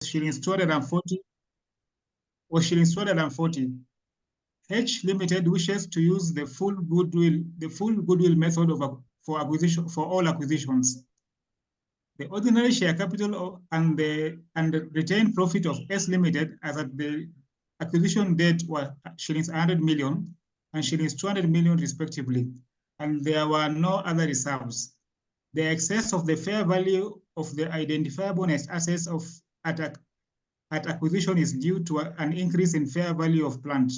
shillings 240 or shillings 240. H Limited wishes to use the full goodwill method for all acquisitions. The ordinary share capital and the retained profit of S Limited as at the acquisition date were shillings 100 million and shillings 200 million respectively, and there were no other reserves. The excess of the fair value of the identifiable net assets at acquisition is due to an increase in fair value of plant,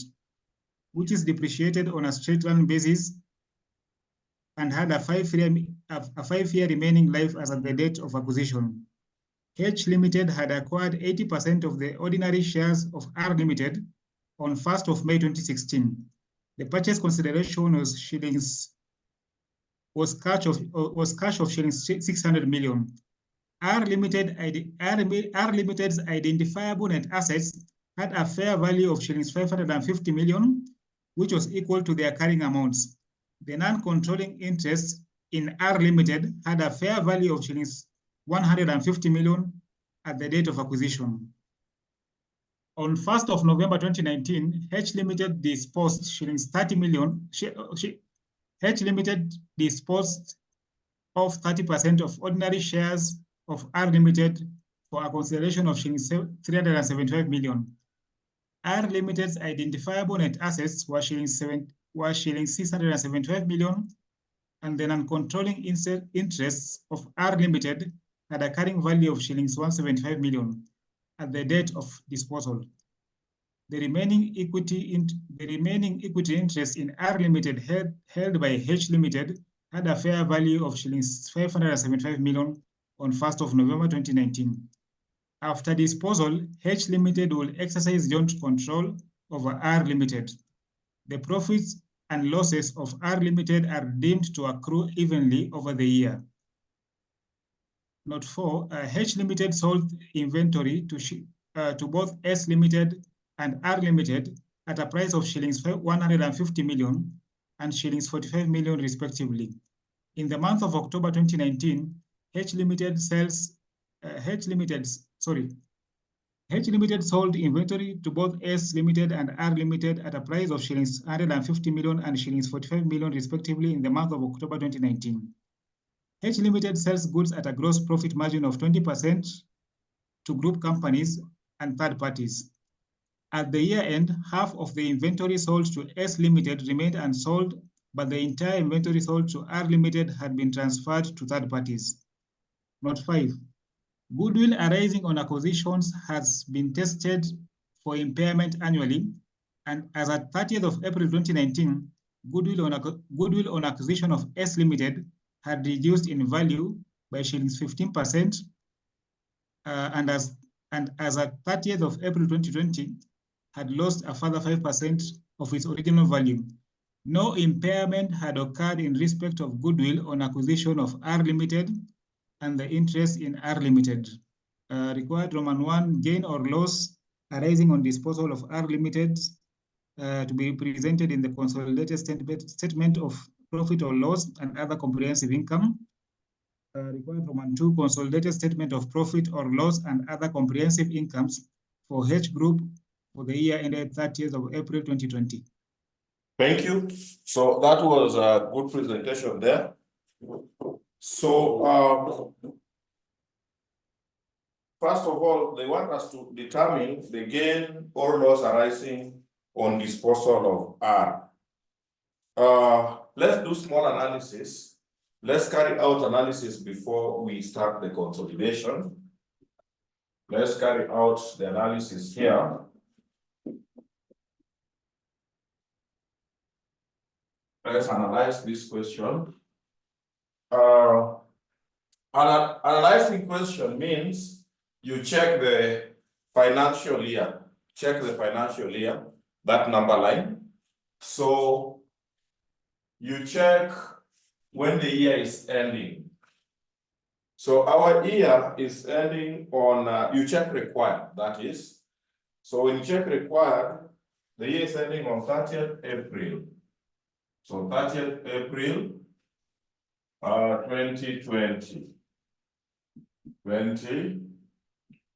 which is depreciated on a straight-line basis and had a five-year remaining life as at the date of acquisition. H Limited had acquired 80% of the ordinary shares of R Limited on 1st of May 2016. The purchase consideration was cash of shillings 600 million. R Limited's identifiable net assets had a fair value of shillings 550 million, which was equal to their carrying amounts. The non-controlling interest in R Limited had a fair value of shillings 150 million at the date of acquisition. On 1st of November 2019, H Limited disposed shillings 30 million. H Limited disposed of 30% of ordinary shares of R Limited for a consideration of shillings 375 million. R Limited's identifiable net assets were shillings 675 million, and the non-controlling interests of R Limited had a carrying value of shillings 175 million at the date of disposal. The remaining equity interest in R Limited held by H Limited had a fair value of shillings 575 million on 1st of November 2019. After disposal, H Limited will exercise joint control over R Limited. The profits and losses of R Limited are deemed to accrue evenly over the year. Note 4, H Limited sold inventory to both S Limited and R Limited at a price of shillings 150 million and shillings 45 million respectively. In the month of October 2019, H Limited sold inventory to both S Limited and R Limited at a price of shillings 150 million and shillings 45 million respectively in the month of October 2019. H Limited sells goods at a gross profit margin of 20% to group companies and third parties. At the year end, half of the inventory sold to S Limited remained unsold, but the entire inventory sold to R Limited had been transferred to third parties. Note 5. Goodwill arising on acquisitions has been tested for impairment annually, and as at 30th of April 2019, goodwill on acquisition of S Limited had reduced in value by shillings 15%, and as at 30th of April 2020, had lost a further 5% of its original value. No impairment had occurred in respect of goodwill on acquisition of R Limited and the interest in R Limited. Required Roman 1, gain or loss arising on disposal of R Limited to be presented in the consolidated statement of profit or loss and other comprehensive income. Required Roman 2, consolidated statement of profit or loss and other comprehensive incomes for H Group for the year ended 30th of April 2020. Thank you. So that was a good presentation there. So first of all, they want us to determine the gain or loss arising on disposal of R. Let's do small analysis. Let's carry out analysis before we start the consolidation. Let's carry out the analysis here. Let's analyze this question. Analyzing question means you check the financial year. Check the financial year, that number line. So you check when the year is ending. So our year is ending on, you check required, that is. So when you check required, the year is ending on 30th April. So 30th April 2020.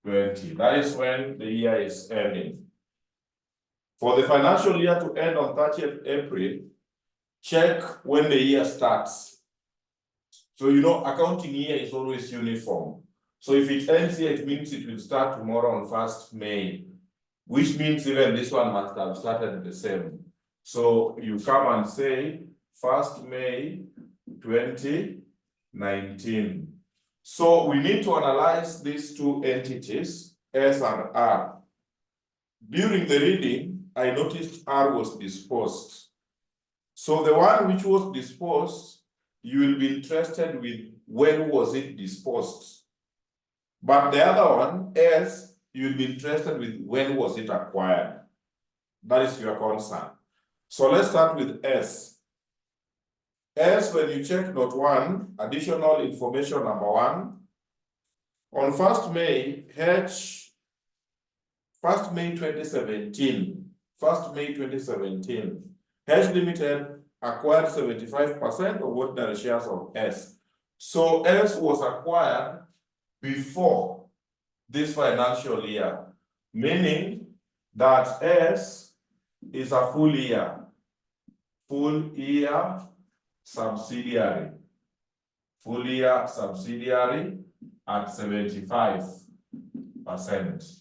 20. That is when the year is ending. For the financial year to end on 30th April, check when the year starts. So you know, accounting year is always uniform. So if it ends here, it means it will start tomorrow on 1st May, which means even this one must have started the same. So you come and say 1st May 2019. So we need to analyze these two entities, S and R. During the reading, I noticed R was disposed. So the one which was disposed, you will be interested with when was it disposed. But the other one, S, you will be interested with when was it acquired. That is your concern. So let's start with S. S, when you check note 1, additional information number 1, on 1st May, 1st May 2017, 1st May 2017, H Limited acquired 75% of ordinary shares of S. So S was acquired before this financial year, meaning that S is a full year subsidiary, full year subsidiary at 75%.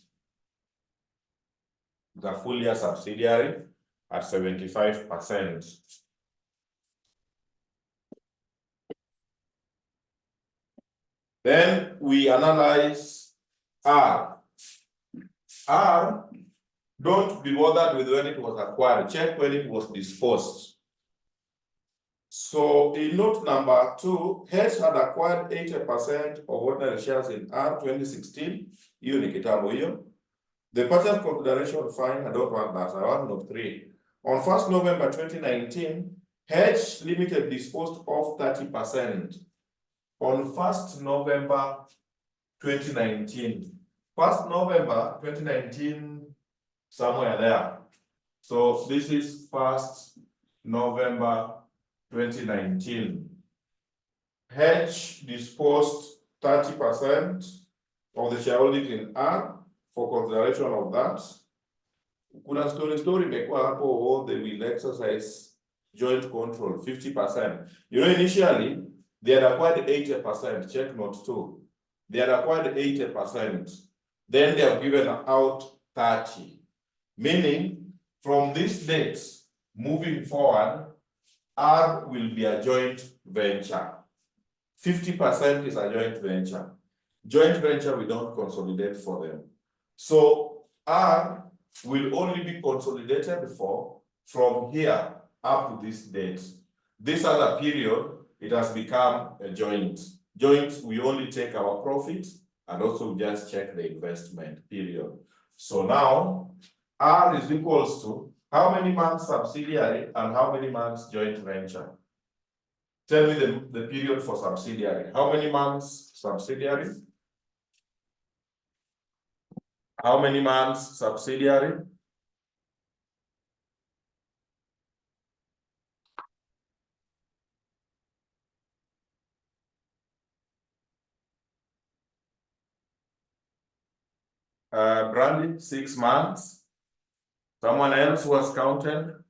The full year subsidiary at 75%. Then we analyze R. R, don't be bothered with when it was acquired, check when it was disposed. So in note number 2, H had acquired 80% of ordinary shares in R 2016, hiyo ni kitambo hiyo. The purchase consideration fine, I don't want that, I want note 3. On 1st November 2019, H Limited disposed of 30%. On 1st November 2019. 1st November 2019, somewhere there. So this is 1st November 2019. H disposed 30% of the shareholding in R for consideration of that. Kuna story imekuwa hapo, they will exercise joint control 50%. You know, initially they had acquired 80%, check note 2. They had acquired 80%. Then they have given out 30. Meaning, from this date, moving forward, R will be a joint venture. 50% is a joint venture. Joint venture, we don't consolidate for them. So R will only be consolidated for from here up to this date. This other period, it has become a joint. Joint, we only take our profit and also just check the investment period. So now, R is equals to how many months subsidiary and how many months joint venture? Tell me the period for subsidiary. How many months subsidiary? How many months subsidiary? Brandy, 6 months. Someone else was counted.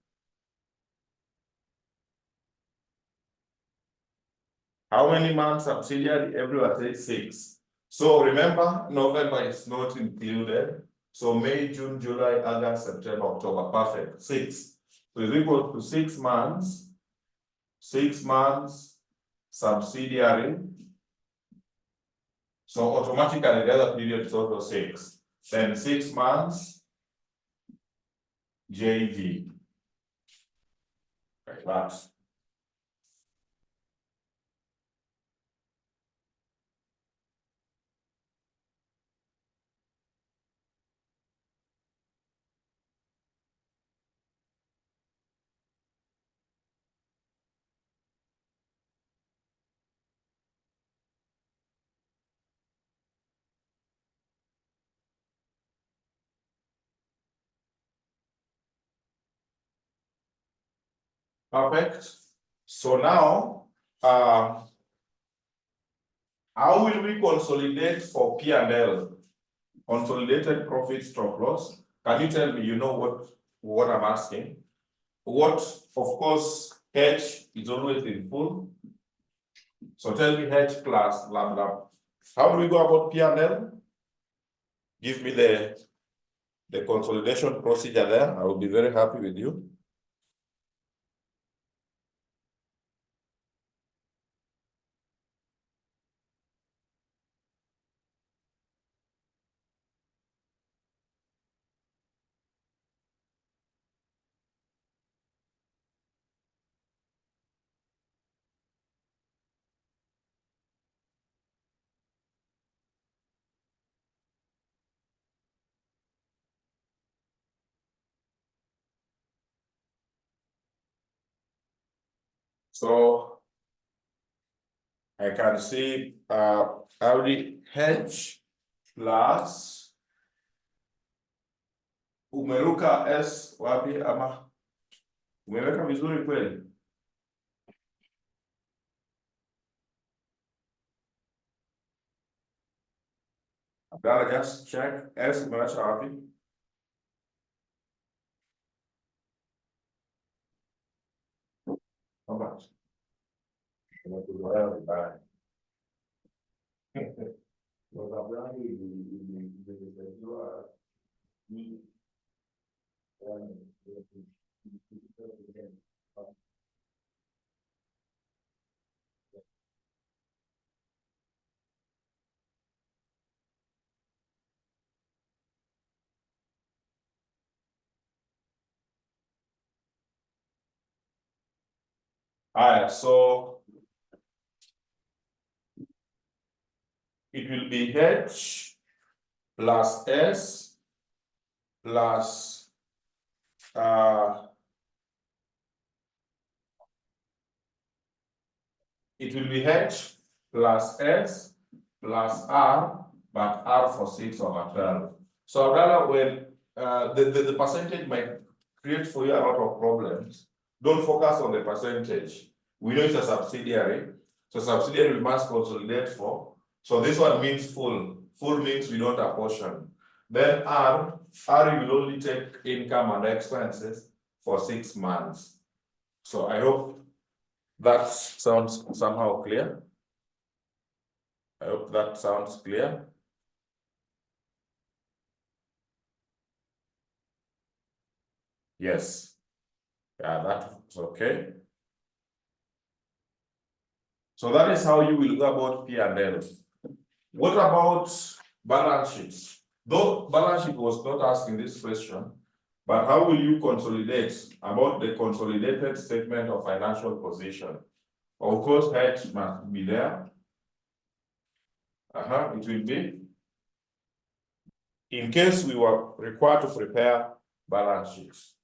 How many months subsidiary? Everyone says 6. So remember, November is not included. So May, June, July, August, September, October, perfect, 6. So it's equal to 6 months. 6 months subsidiary. So automatically the other period is also 6. Then 6 months JV. Like that. Perfect. So now, how will we consolidate for P&L? consolidated profit stop loss. Can you tell me, you know what I'm asking? What, of course, H is always in full. So tell me H plus blah, blah. How do we go about P&L? Give me the consolidation procedure there. I will be very happy with you. So I can see Audi H plus umeruka S wapi ama umeweka vizuri kweli? Abdalla, just check S umeacha wapi? How much? Umekuzoea vibaya. Kwa sababu ilizaliwa haya, so it will be H plus S plus it will be H plus S plus R, but R for 6/12. So Abdalla, when the percentage might create for you a lot of problems, don't focus on the percentage. We know it's a subsidiary, so subsidiary we must consolidate for. So this one means full. Full means we don't apportion. Then R you will only take income and expenses for 6 months. So I hope that sounds somehow clear. I hope that sounds clear. Yes. Yeah, that's okay. So that is how you will go about P&L. What about balance sheets? Though balance sheet was not asking this question, but how will you consolidate about the consolidated statement of financial position? Of course, H must be there. It will be. In case we were required to prepare balance sheets.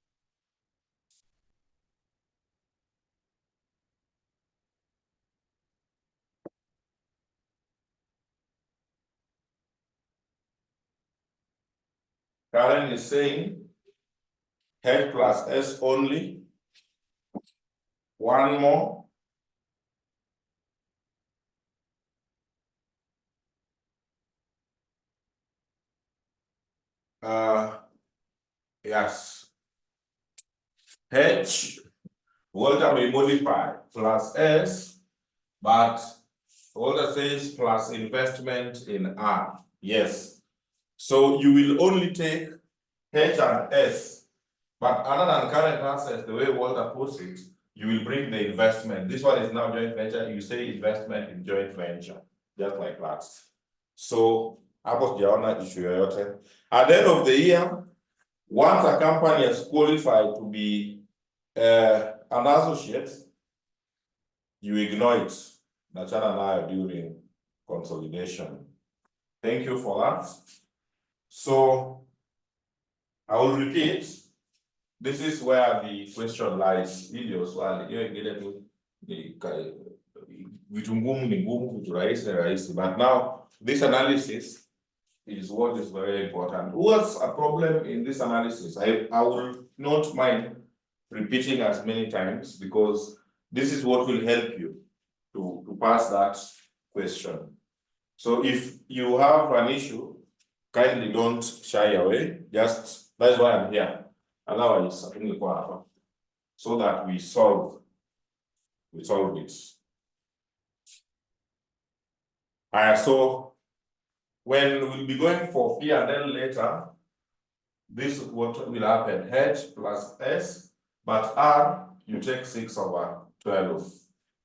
Karen is saying H plus S only. One more. Yes. H, Walter may modify plus S, but Walter says plus investment in R. Yes. So you will only take H and S, but other than current assets, the way Walter puts it, you will bring the investment. This one is now joint venture. You say investment in joint venture, just like that. So, hapo sijaona issue yoyote. At the end of the year, once a company has qualified to be an associate, you ignore it. Nachana nayo during consolidation. Thank you for that. So, I will repeat. This is where the question lies. Hili swali, hiyo ingine tu vitu ngumu ni ngumu, vitu rahisi ni rahisi. But now, this analysis is what is very important. What's a problem in this analysis? I will not mind repeating as many times because this is what will help you to pass that question. So if you have an issue, kindly don't shy away. Just that's why I'm here. Otherwise, I think we'll happen. So that we solve it. So when we'll be going for P and then later, this what will happen, H plus S, but R, you take 6/12.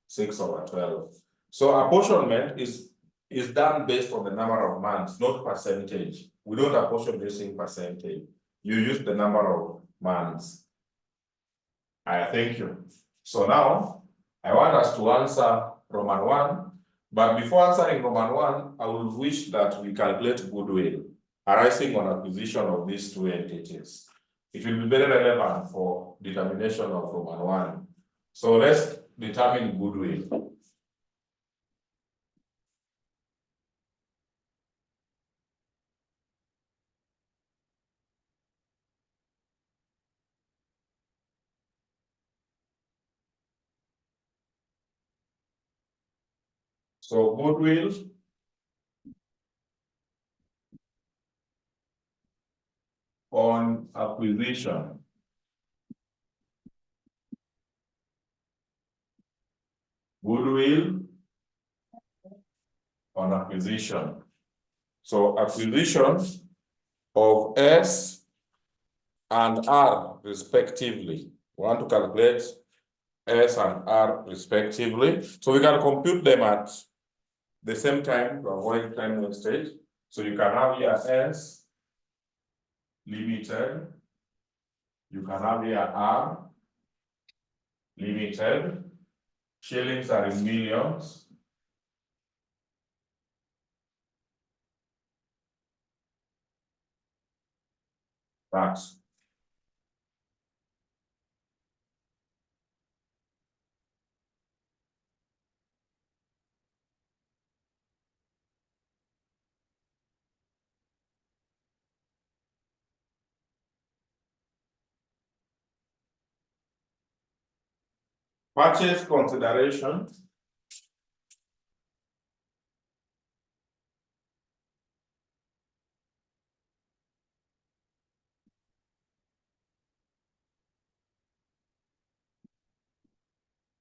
6/12. So apportionment is done based on the number of months, not percentage. We don't apportion using percentage. You use the number of months. I thank you. So now, I want us to answer Roman 1, but before answering Roman 1, I would wish that we calculate goodwill arising on acquisition of these two entities. It will be very relevant for determination of Roman 1. So let's determine goodwill. So goodwill on acquisition. Goodwill on acquisition. So acquisition of S and R respectively. We want to calculate S and R respectively. So we can compute them at the same time to avoid time wastage. So you can have here S limited. You can have here R limited. Shillings are in millions. That's purchase consideration.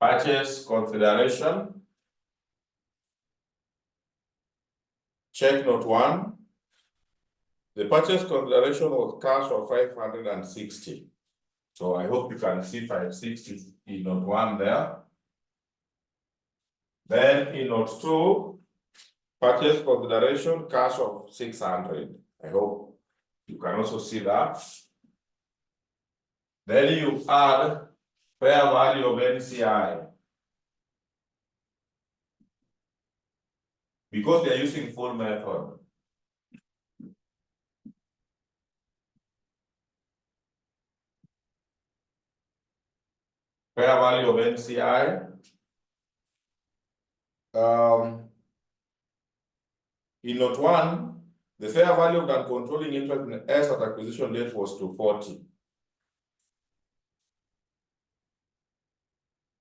Purchase consideration. Check note 1. The purchase consideration was cash of 560. So I hope you can see 560 in note 1 there. Then in note 2, purchase consideration cash of 600. I hope you can also see that. Then you add fair value of NCI. Because they're using full method. Fair value of NCI. In note 1, the fair value of non-controlling interest in S at acquisition date was 240.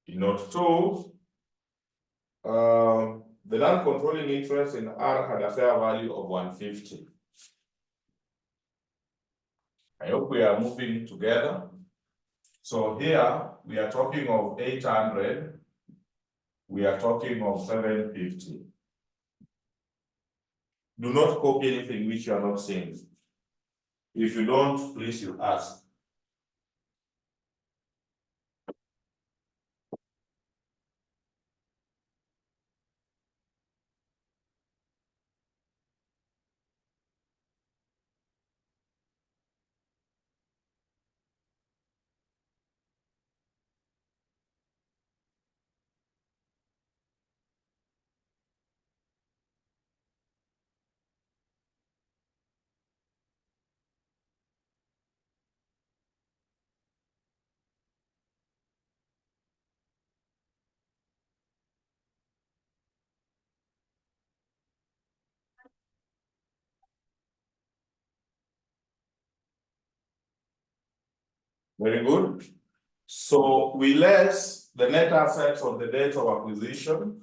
In note 2, the non-controlling interest in R had a fair value of 150. I hope we are moving together. So here we are talking of 800. We are talking of 750. Do not copy anything which you are not seeing. If you don't, please you ask. Very good. So we less the net assets on the date of acquisition.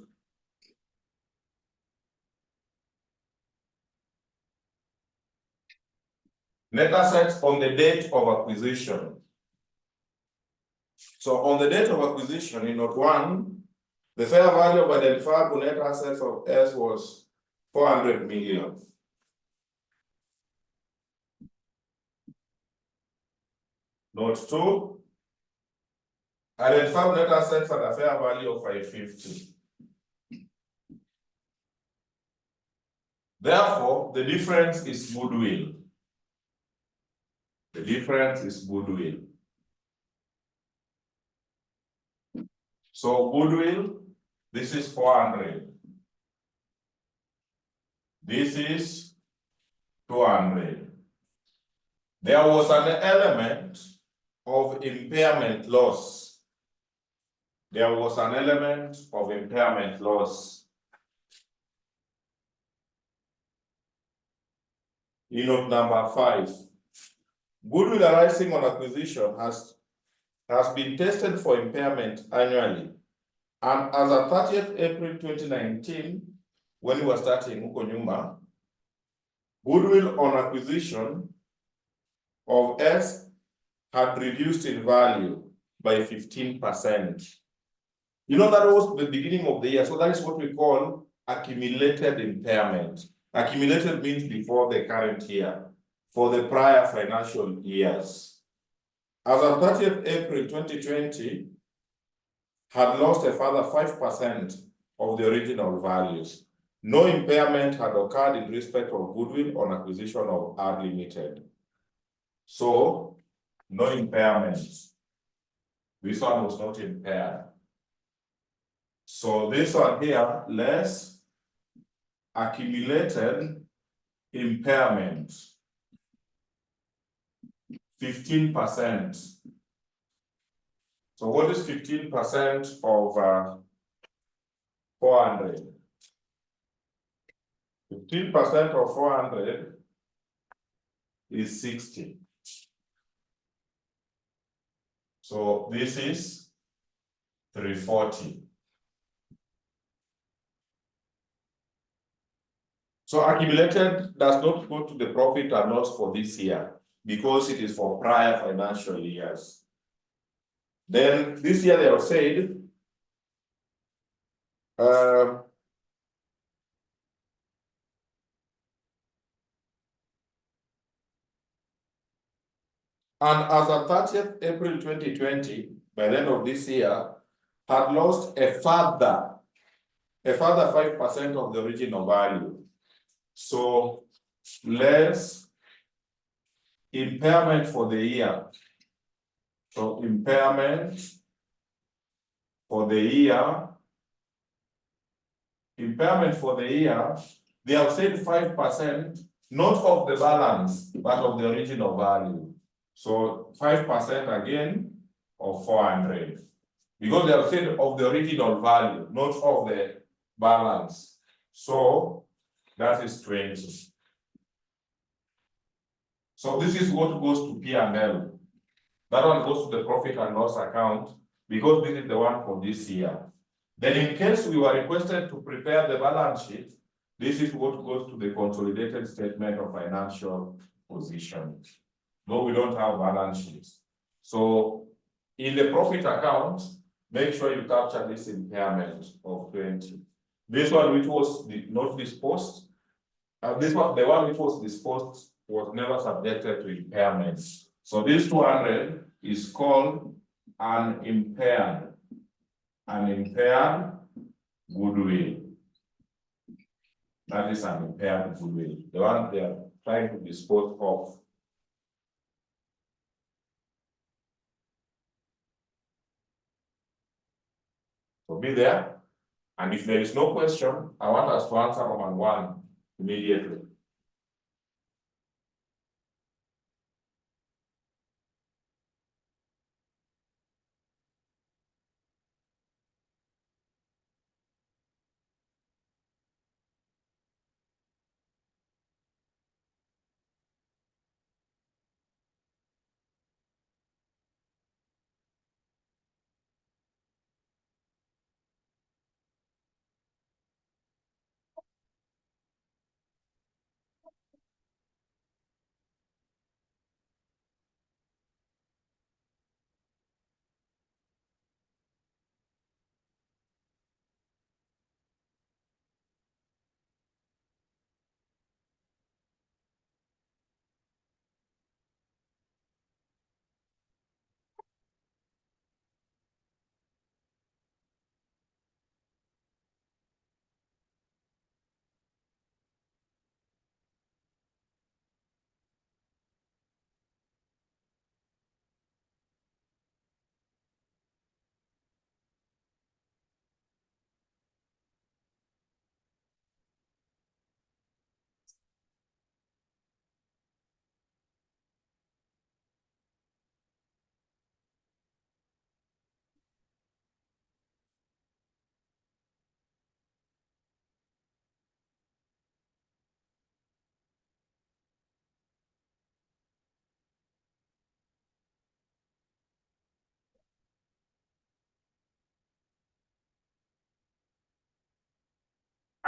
Net assets on the date of acquisition. So on the date of acquisition in note 1, the fair value of identifiable net assets of S was 400 million. Note 2, identifiable net assets at a fair value of 550. Therefore, the difference is goodwill. The difference is goodwill. So goodwill, this is 400. This is 200. There was an element of impairment loss. There was an element of impairment loss. In note number 5, goodwill arising on acquisition has been tested for impairment annually. And as of 30th April 2019, when we were starting huko nyuma, goodwill on acquisition of S had reduced in value by 15%. You know, that was the beginning of the year, so that is what we call accumulated impairment. Accumulated means before the current year, for the prior financial years. As of 30th April 2020, had lost a further 5% of the original values. No impairment had occurred in respect of goodwill on acquisition of R Limited. So, no impairments. This one was not impaired. So this one here, less accumulated impairment, 15%. So what is 15% of 400? 15% of 400 is 60. So this is 340. So accumulated does not go to the profit and loss for this year because it is for prior financial years. Then this year they have said and as of 30th April 2020, by the end of this year, had lost a further 5% of the original value. So less impairment for the year. So impairment for the year, they have said 5%, not of the balance, but of the original value. So 5% again of 400. Because they have said of the original value, not of the balance. So that is 20. So this is what goes to P&L. That one goes to the profit and loss account because this is the one for this year. Then in case we were requested to prepare the balance sheet, this is what goes to the consolidated statement of financial position. No, we don't have balance sheets. So in the profit account, make sure you capture this impairment of 20. This one which was not disposed, this one, the one which was disposed was never subjected to impairments. So this 200 is called an impaired goodwill. That is an impaired goodwill. The one they are trying to dispose of. So be there. And if there is no question, I want us to answer one immediately.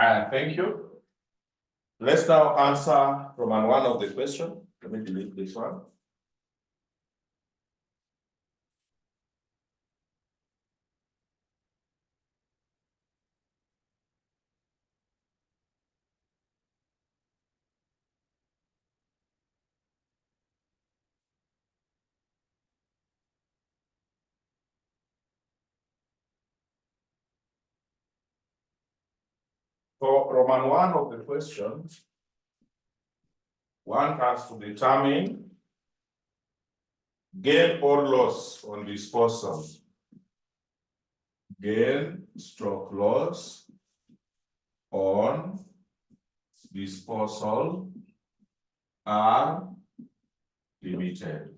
Thank you. Let's now answer from one of the question. Let me delete this one. For Roman one of the questions, one has to determine gain or loss on disposal. Gain stroke loss on disposal are limited.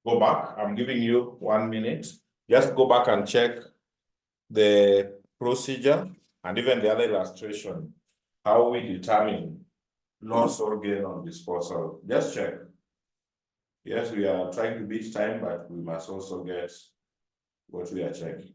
Go back, I'm giving you 1 minute. Just go back and check the procedure and even the other illustration, how we determine loss or gain on disposal. Just check. Yes, we are trying to beat time, but we must also get what we are checking.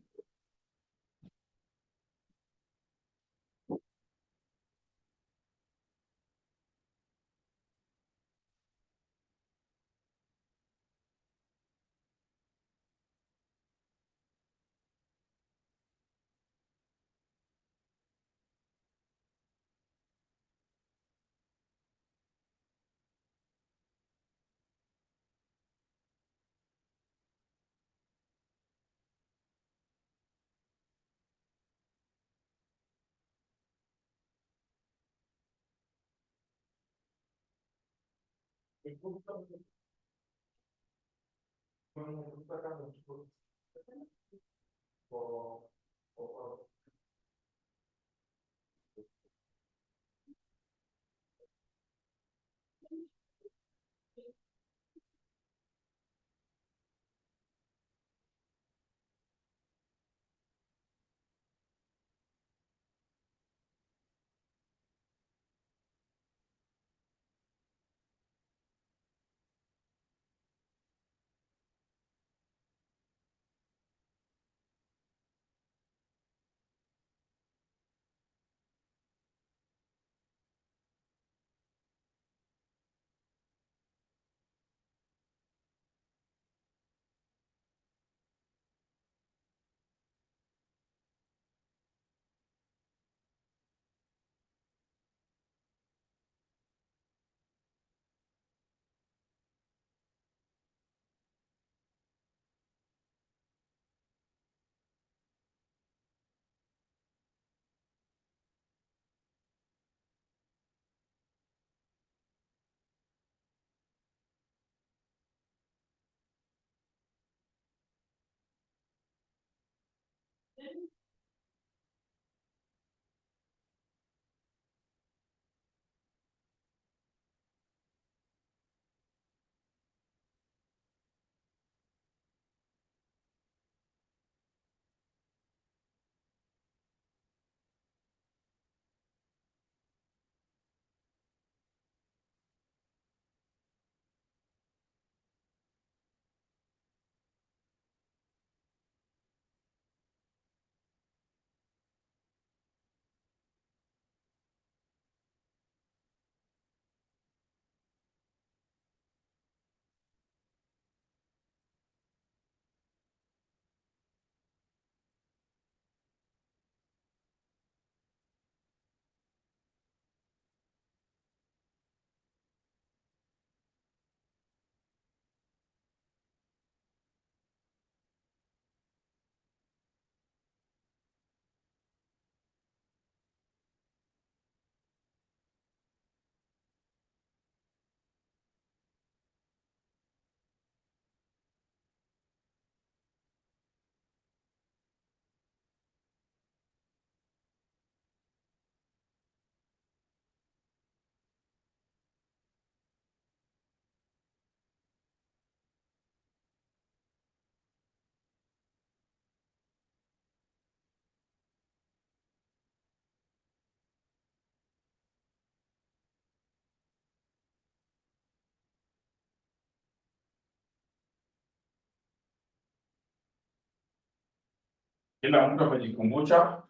Kila mtu amejikumbusha,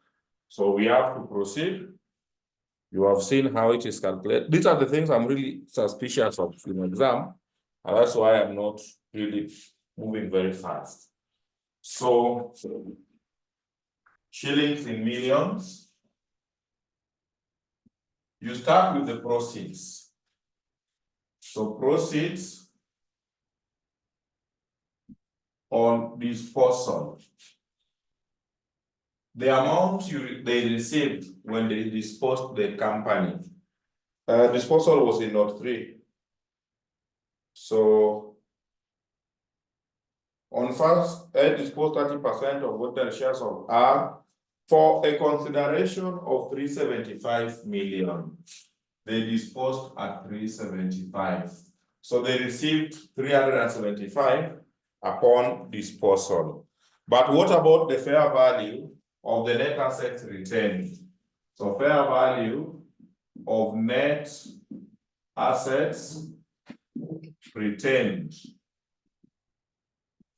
so we have to proceed. You have seen how it is calculated. These are the things I'm really suspicious of in exam, and that's why I'm not really moving very fast. So, shillings in millions. You start with the proceeds. So proceeds on disposal. The amount they received when they disposed the company. Disposal was in note 3. So on first, they disposed 30% of voted shares of R for a consideration of 375 million. They disposed at 375. So they received 375 upon disposal. But what about the fair value of the net assets retained? So fair value of net assets retained.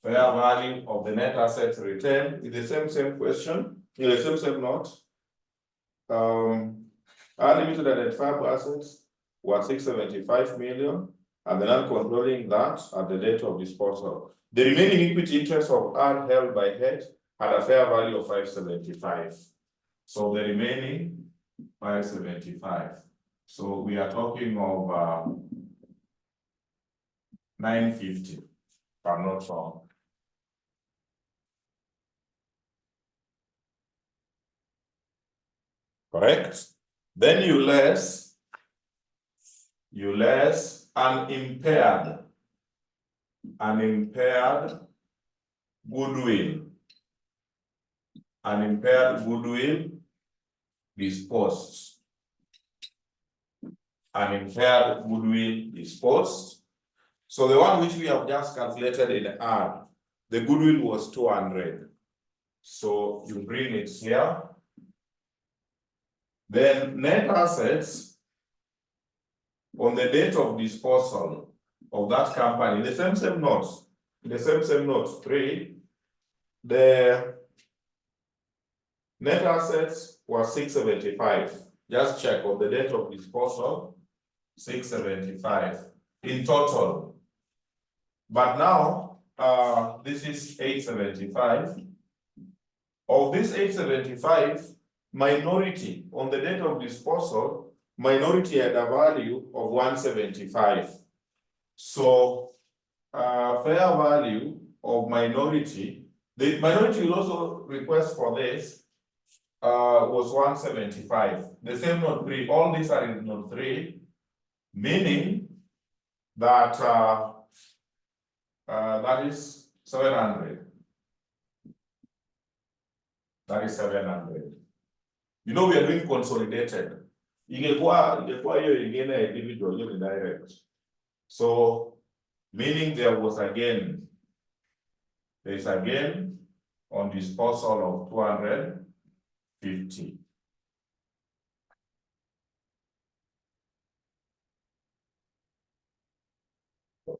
Fair value of the net assets retained is the same question, in the same note. Unlimited identifiable assets were 675 million, and the non-controlling that at the date of disposal. The remaining equity interest of R held by head had a fair value of 575. So the remaining 575. So we are talking of 950, if I'm not wrong. Correct? Then you less unimpaired goodwill. Unimpaired goodwill disposed. Unimpaired goodwill disposed. So the one which we have just calculated in R, the goodwill was 200. So you bring it here. Then net assets on the date of disposal of that company, the same notes, the same notes 3, the net assets were 675. Just check on the date of disposal, 675 in total. But now, this is 875. Of this 875, minority on the date of disposal, minority had a value of 175. So fair value of minority, the minority will also request for this was 175. The same note 3, all these are in note 3, meaning that that is 700. That is 700. You know, we are doing consolidated. Ingekuwa hiyo ingine individual, hiyo ni direct. So, meaning there is a gain on disposal of 250.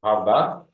Have that.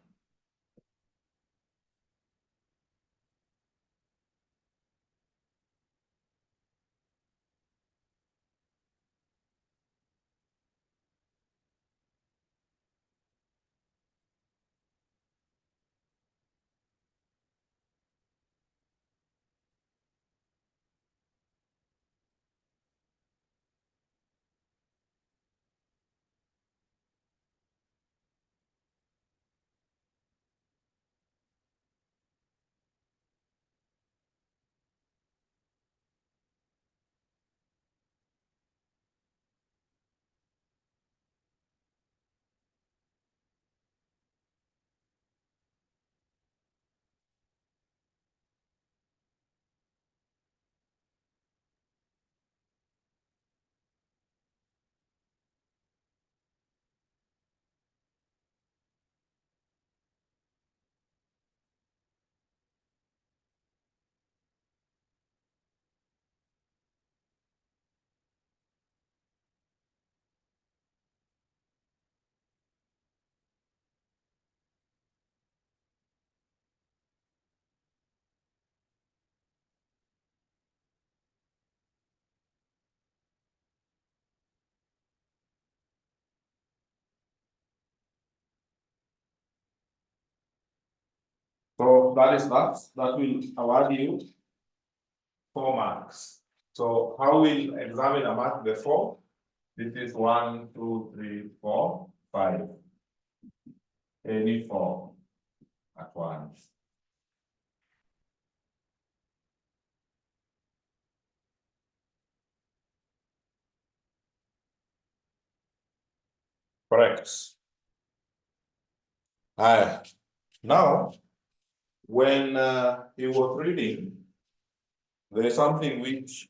So that is that. That will award you 4 marks. So how will examiner mark the 4? This is 1, 2, 3, 4, 5. Any 4 at once. Correct. Now, when he was reading, there is something which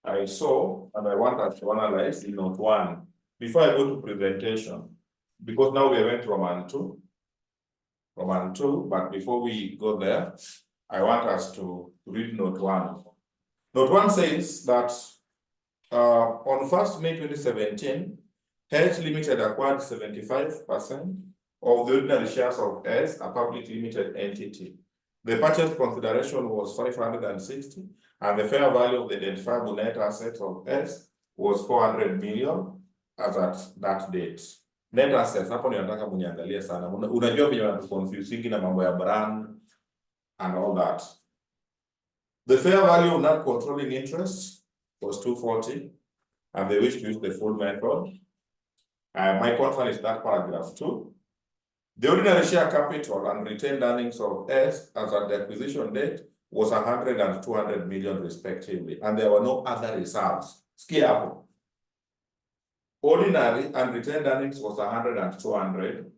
I saw and I want us to analyze in note 1 before I go to presentation, because now we went Roman 2, but before we go there, I want us to read note 1. Note 1 says that on 1st May 2017, H Limited acquired 75% of the ordinary shares of S, a public limited entity. The purchase consideration was 560, and the fair value of the identifiable net assets of S was 400 million as at that date. Net assets, hapo ni nataka mniangalie sana. Unajua vile wanatuconfusing na mambo ya brand and all that. The fair value of net controlling interest was 240, and they wish to use the full method. My concern is that paragraph 2. The ordinary share capital and retained earnings of S as at the acquisition date was 100 and 200 million respectively, and there were no other reserves. Sikia hapo. Ordinary and retained earnings was 100 and 200,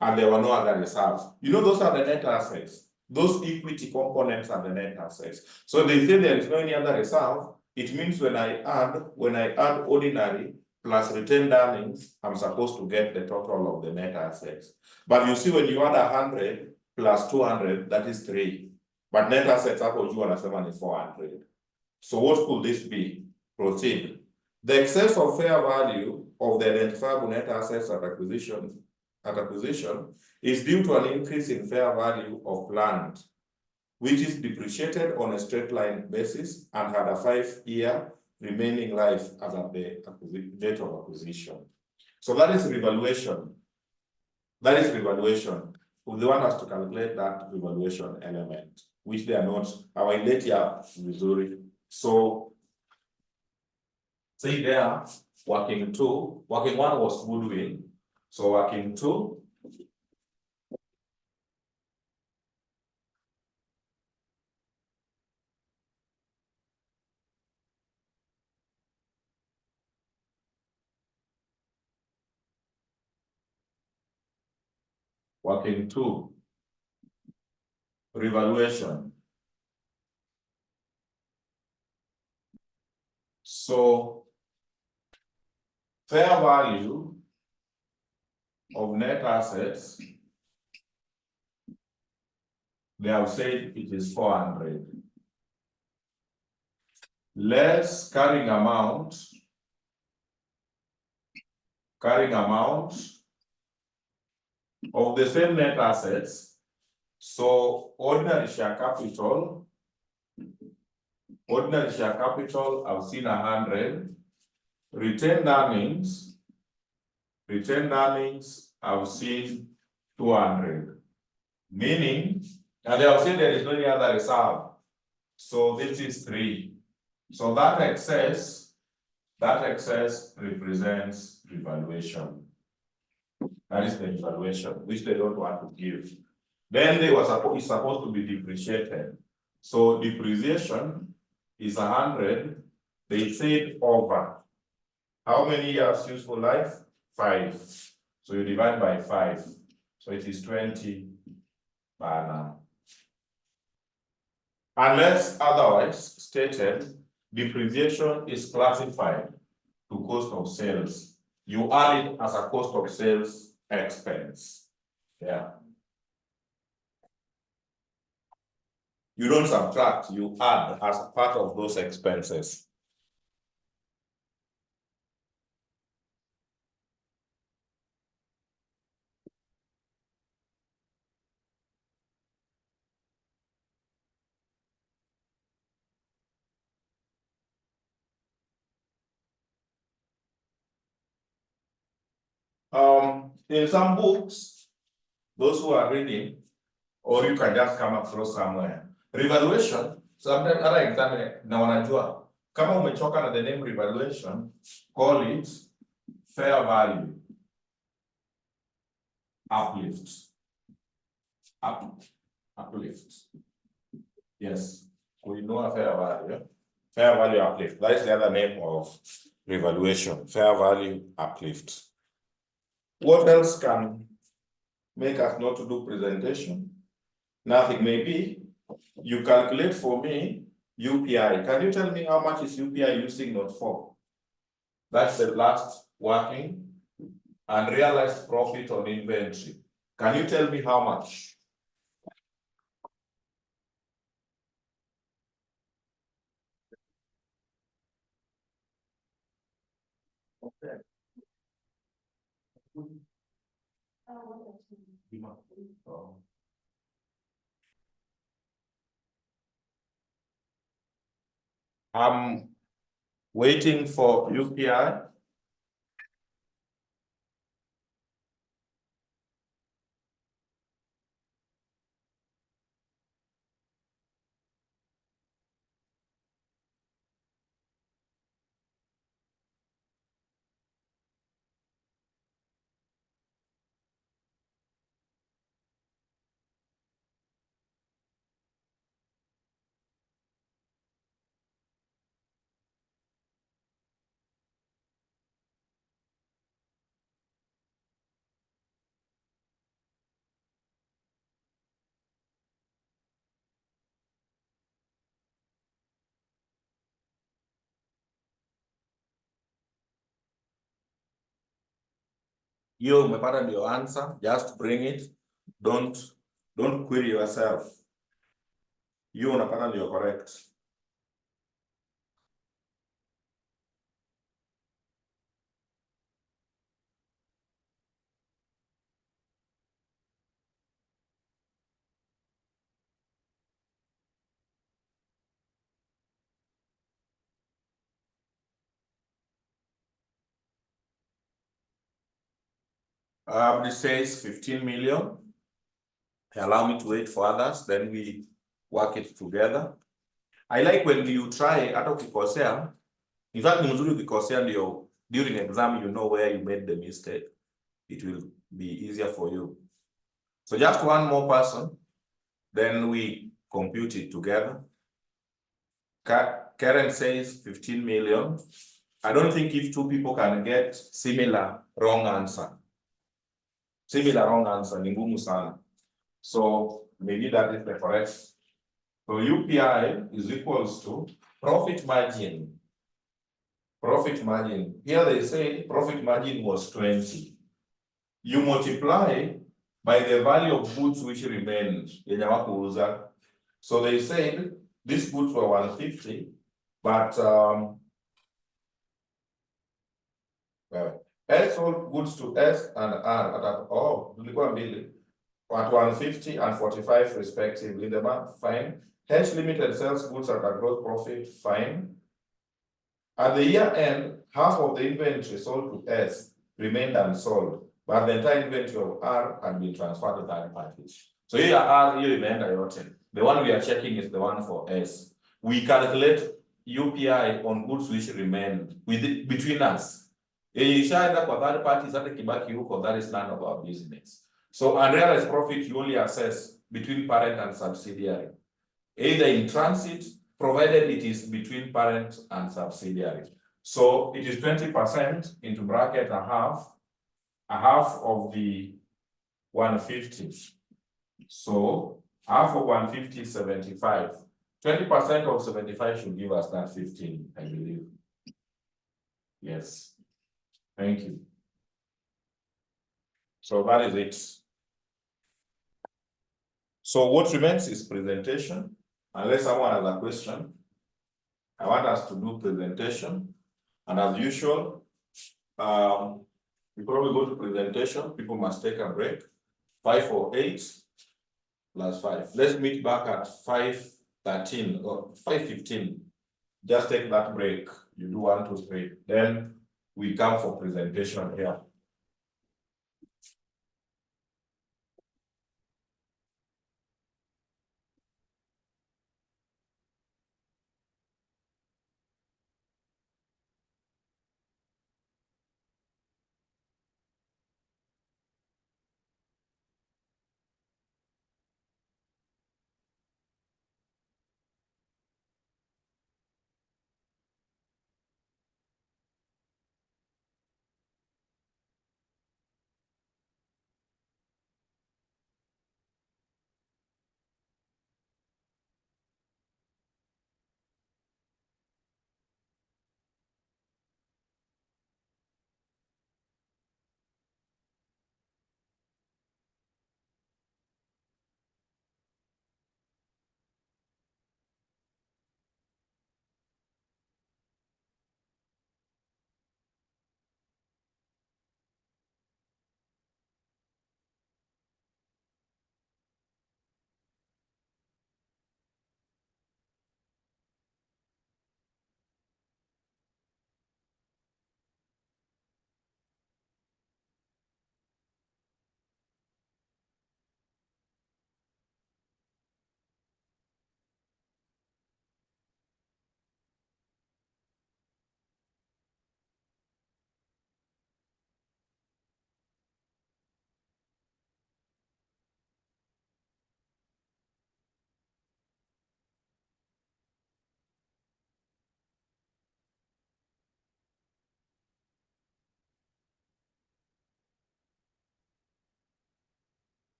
and there were no other reserves. You know, those are the net assets. Those equity components are the net assets. So they say there is no any other reserve. It means when I add ordinary plus retained earnings, I'm supposed to get the total of the net assets. But you see, when you add 100 plus 200, that is 3. But net assets hapo juu wanasema ni 400. So what could this be? Proceed. The excess of fair value of the identifiable net assets at acquisition is due to an increase in fair value of land, which is depreciated on a straight line basis and had a 5-year remaining life as at the date of acquisition. So that is revaluation. That is revaluation. They want us to calculate that revaluation element, which they are not. Our later Missouri. So say there, working 2, working 1 was goodwill. So working 2. Working 2, revaluation. So fair value of net assets, they have said it is 400. Less carrying amount of the same net assets. So ordinary share capital, I've seen 100. Retained earnings, I've seen 200. Meaning, and they have said there is no any other reserve. So this is 3. So that excess represents revaluation. That is the evaluation, which they don't want to give. Then they were supposed to be depreciated. So depreciation is 100. They said over. How many years useful life? 5. So you divide by 5. So it is 20 per annum. Unless otherwise stated, depreciation is classified to cost of sales. You add it as a cost of sales expense. Yeah. You don't subtract, you add as part of those expenses. In some books, those who are reading, or you can just come across somewhere. Revaluation, sometimes other example, na wanajua, kama umechoka na the name revaluation, call it fair value uplift. Uplift. Yes, we know a fair value. Fair value uplift. That is the other name of revaluation. Fair value uplift. What else can make us not to do presentation? Nothing. Maybe you calculate for me UPI. Can you tell me how much is UPI using note 4? That's the last working and realized profit on inventory. Can you tell me how much? Okay. I'm waiting for UPI. Hiyo umepata ndio answer, just bring it. Don't query yourself. Hiyo unapata ndio correct. This says 15 million. Allow me to wait for others, then we work it together. I like when you try, hata ukikosea, in fact ni mzuri ukikosea ndio during exam you know where you made the mistake. It will be easier for you. So just one more person, then we compute it together. Karen says 15 million. I don't think if two people can get similar wrong answer. Similar wrong answer, ni ngumu sana. So maybe that is the correct. So UPI is equals to profit margin. Profit margin. Here they say profit margin was 20. You multiply by the value of goods which remained. So they said these goods were 150, but S sold goods to S and R at 150 and 45 respectively. The math, fine. H Limited sells goods at a gross profit, fine. At the year end, half of the inventory sold to S remained unsold, but the entire inventory of R had been transferred to third parties. So here R, here remember, the one we are checking is the one for S. We calculate UPI on goods which remained between us. Ishaenda kwa third parties, hata kibaki huko, that is none of our business. So unrealized profit you only assess between parent and subsidiary, either in transit, provided it is between parent and subsidiary. So it is 20% into bracket a half of the 150. So half of 150 is 75. 20% of 75 should give us that 15, I believe. Yes. Thank you. So that is it. So what remains is presentation. Unless someone has a question, I want us to do presentation. And as usual, before we go to presentation, people must take a break. 5 or 8 plus 5. Let's meet back at 5:13 or 5:15. Just take that break. You do 1, 2, 3. Then we come for presentation here.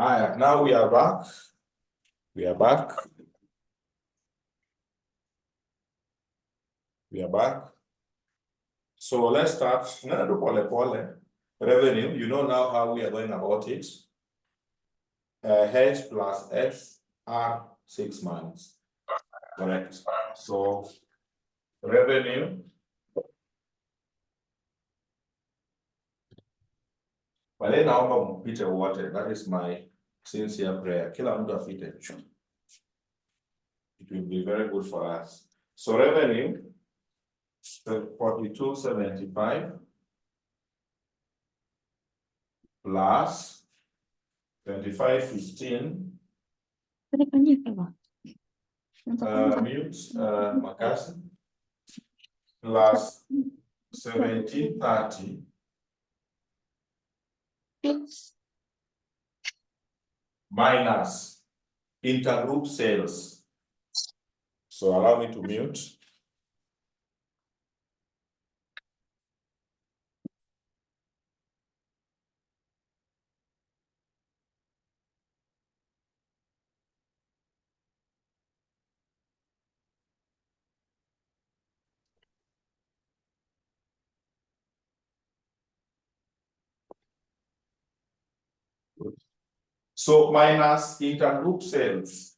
Now we are back. We are back. We are back. So let's start. Revenue, you know now how we are going about it. H plus F are 6 months. Correct. So revenue. But then now Peter water. That is my sincere prayer. Kila mtu afite. It will be very good for us. So revenue 42.75 plus 25.15 mute Makasi plus 17.30 minus intergroup sales. So allow me to mute. So minus intergroup sales.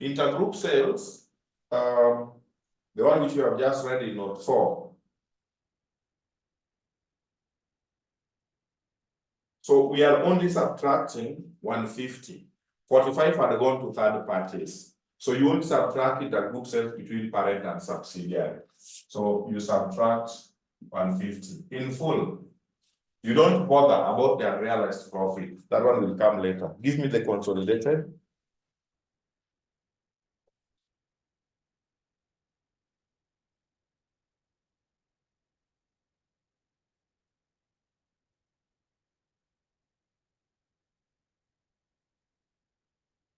Intergroup sales, the one which you have just read in note 4. So we are only subtracting 150. 45 had gone to third parties. So you only subtract intergroup sales between parent and subsidiary. So you subtract 150 in full. You don't bother about the unrealized profit. That one will come later. Give me the consolidated.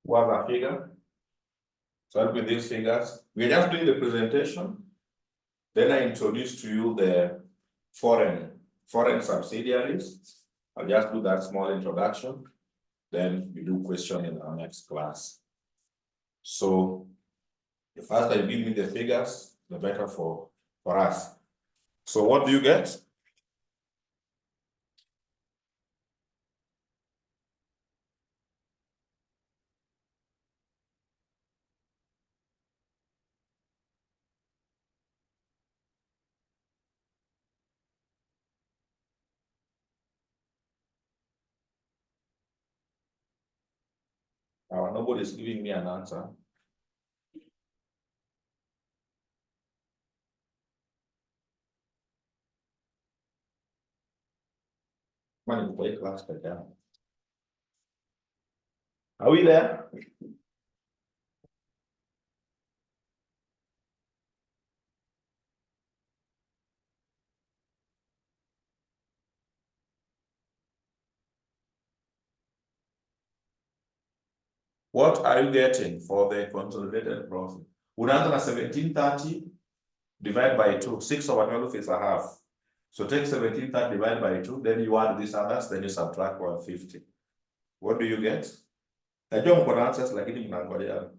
What's the figure? So with these figures, we're just doing the presentation. Then I introduce to you the foreign subsidiaries. I'll just do that small introduction. Then we do question in our next class. So the faster you give me the figures, the better for us. So what do you get? Nobody is giving me an answer. Are we there? What are you getting for the consolidated profit? Unaanza na 1730 divided by 2. 6 over 12 is a half. So take 1730 divided by 2, then you add these others, then you subtract 150. What do you get? Najua mko na answers lakini mnaangalia.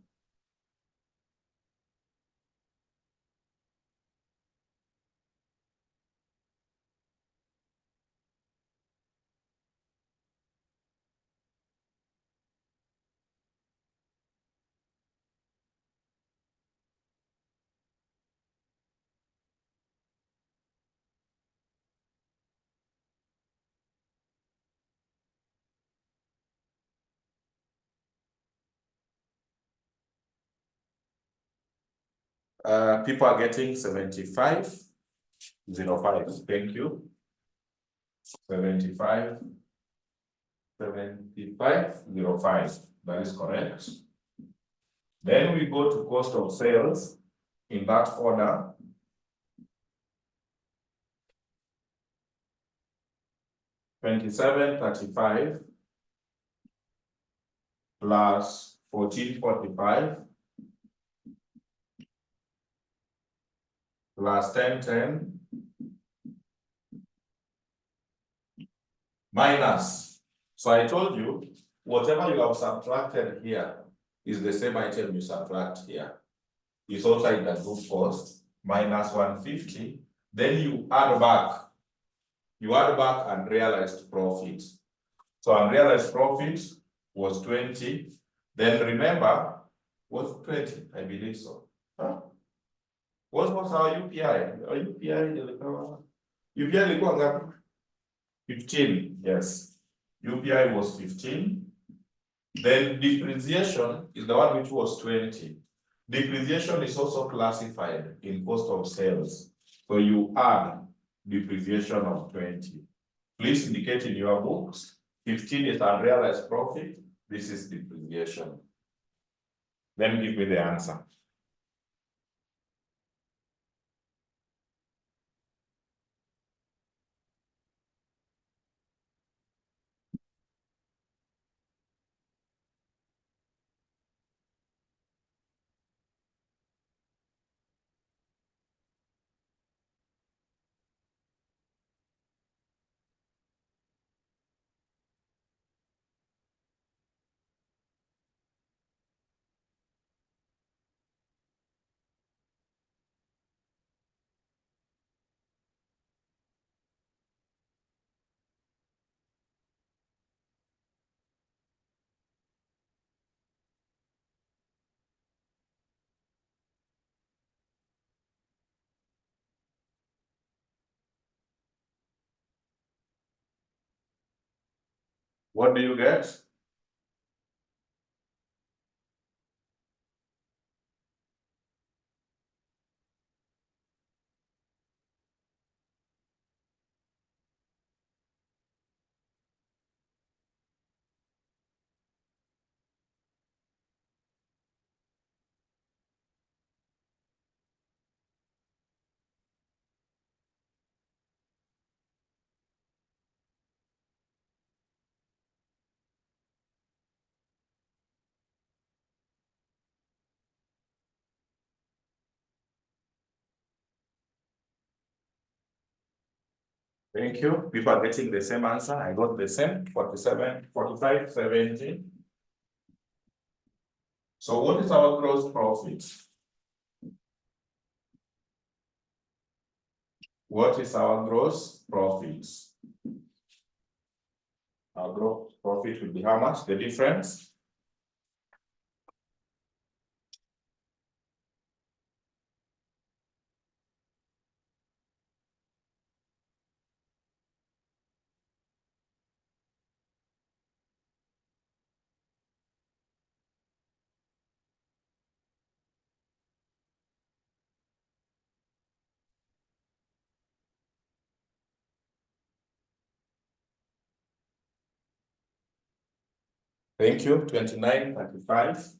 People are getting 75.05. Thank you. 75.05. That is correct. Then we go to cost of sales in that order. $27.35 plus $14.45 plus $10.10 minus. So I told you whatever you have subtracted here is the same item you subtract here. It's also in the group cost, minus 150. Then you add back unrealized profit. So unrealized profit was 20. Then remember, was 20, I believe so. Huh? What was our UPI? Our UPI ilikuwa ngapi? 15, yes. UPI was 15. Then depreciation is the one which was 20. Depreciation is also classified in cost of sales. So you add depreciation of 20. Please indicate in your books, 15 is unrealized profit, this is depreciation. Then give me the answer. What do you get? Thank you. People are getting the same answer. I got the same, 47, 45, 70. So what is our gross profit? What is our gross profit? Our gross profit will be how much? The difference? Thank you, 29.35.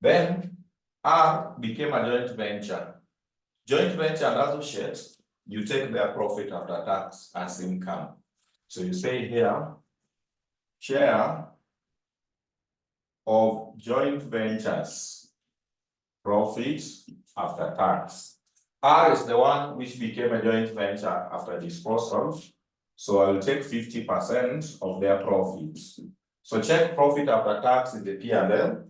Then R became a joint venture. Joint venture and associates, you take their profit after tax as income. So you say here, share of joint ventures, profit after tax. R is the one which became a joint venture after disposal. So I will take 50% of their profits. So check profit after tax in the P&L.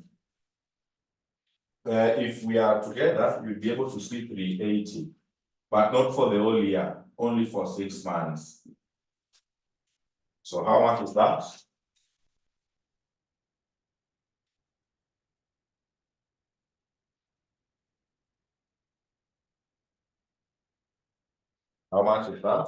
If we are together, you'll be able to see 380, but not for the whole year, only for 6 months. So how much is that? How much is that?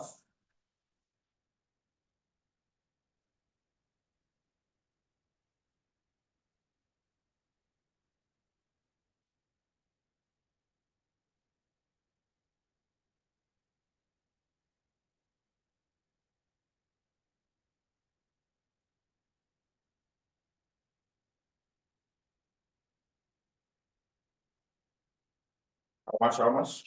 How much?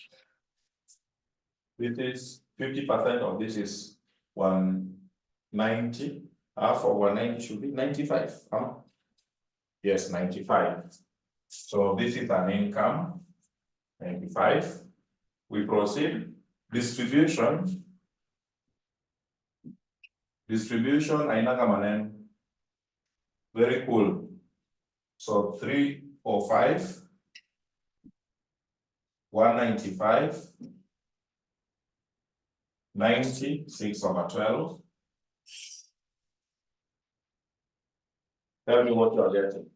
It is 50% of this is 190. Half of 190 should be 95. Yes, 95. So this is an income, 95. We proceed. Distribution. Distribution, ainanga maneno. Very cool. So 305, 195, 90, 6/12. Tell me what you are getting.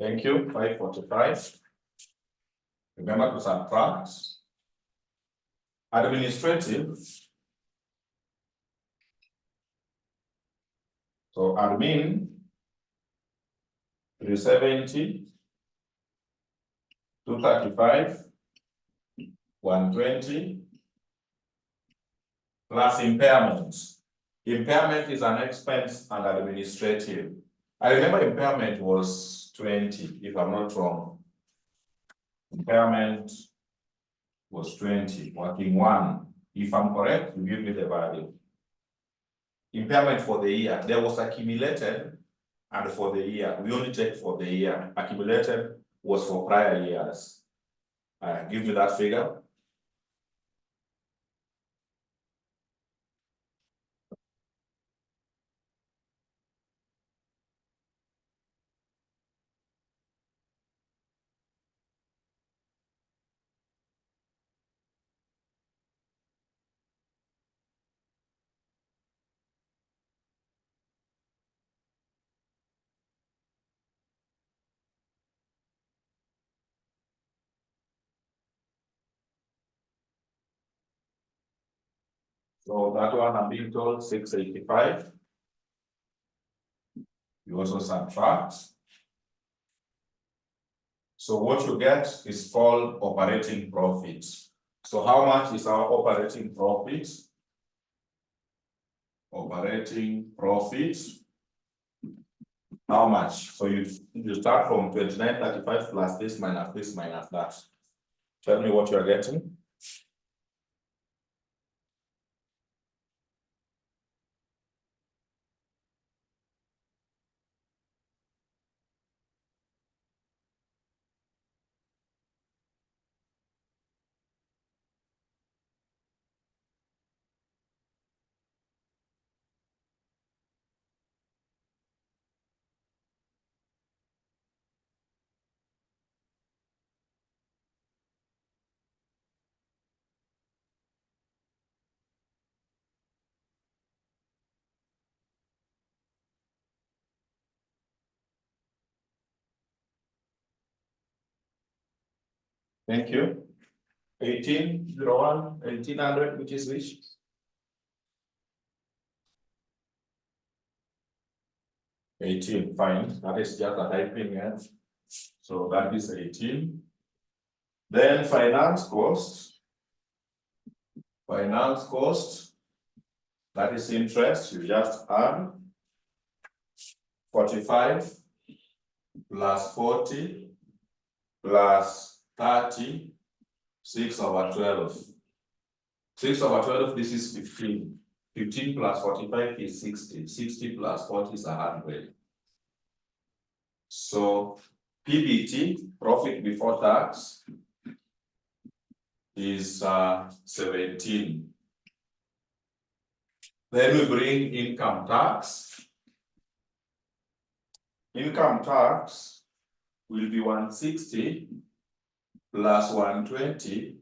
Thank you, 545. Remember to subtract. Administrative. So admin, 370, 235, 120, plus impairment. Impairment is an expense and administrative. I remember impairment was 20, if I'm not wrong. Impairment was 20, working one. If I'm correct, you give me the value. Impairment for the year, there was accumulated and for the year. We only take for the year. Accumulated was for prior years. Give me that figure. So that one I'm being told 685. You also subtract. So what you get is called operating profit. So how much is our operating profit? Operating profit. How much? So you start from 2935 plus this minus that. Tell me what you are getting. Thank you. 1801, 1800, which is which? 18, fine. That is just a typing end. So that is 18. Then finance cost. Finance cost. That is interest. You just add 45 plus 40 plus 30, 6/12. 6/12, this is 15. 15 plus 45 is 60. 60 plus 40 is 100. So PBT, profit before tax, is 17. Then we bring income tax. Income tax will be 160 plus 120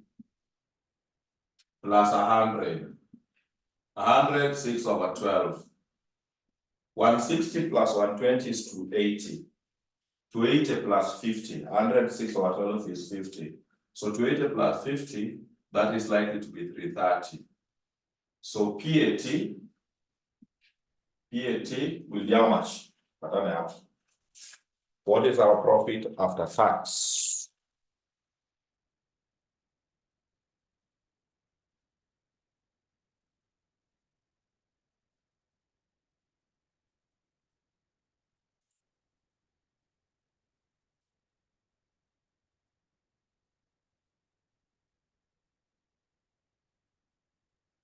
plus 100. 100, 6/12. 160 plus 120 is 280. 280 plus 50. 100, 6/12 is 50. So 280 plus 50, that is likely to be 330. So PAT will be how much? What is our profit after tax?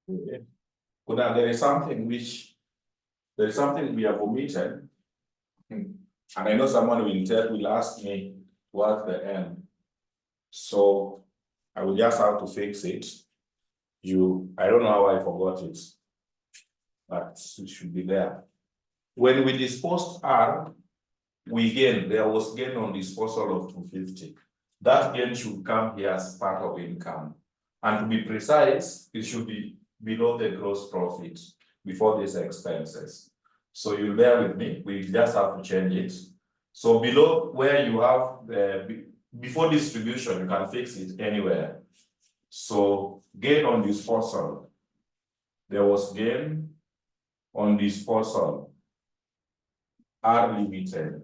Now there is something we have omitted. And I know someone will ask me what's the end. So I will just have to fix it. I don't know how I forgot it, but it should be there. When we disposed R, there was gain on disposal of 250. That gain should come here as part of income. And to be precise, it should be below the gross profit before these expenses. So you'll bear with me, we just have to change it. So below where you have before distribution, you can fix it anywhere. So gain on disposal, there was gain on disposal, R limited.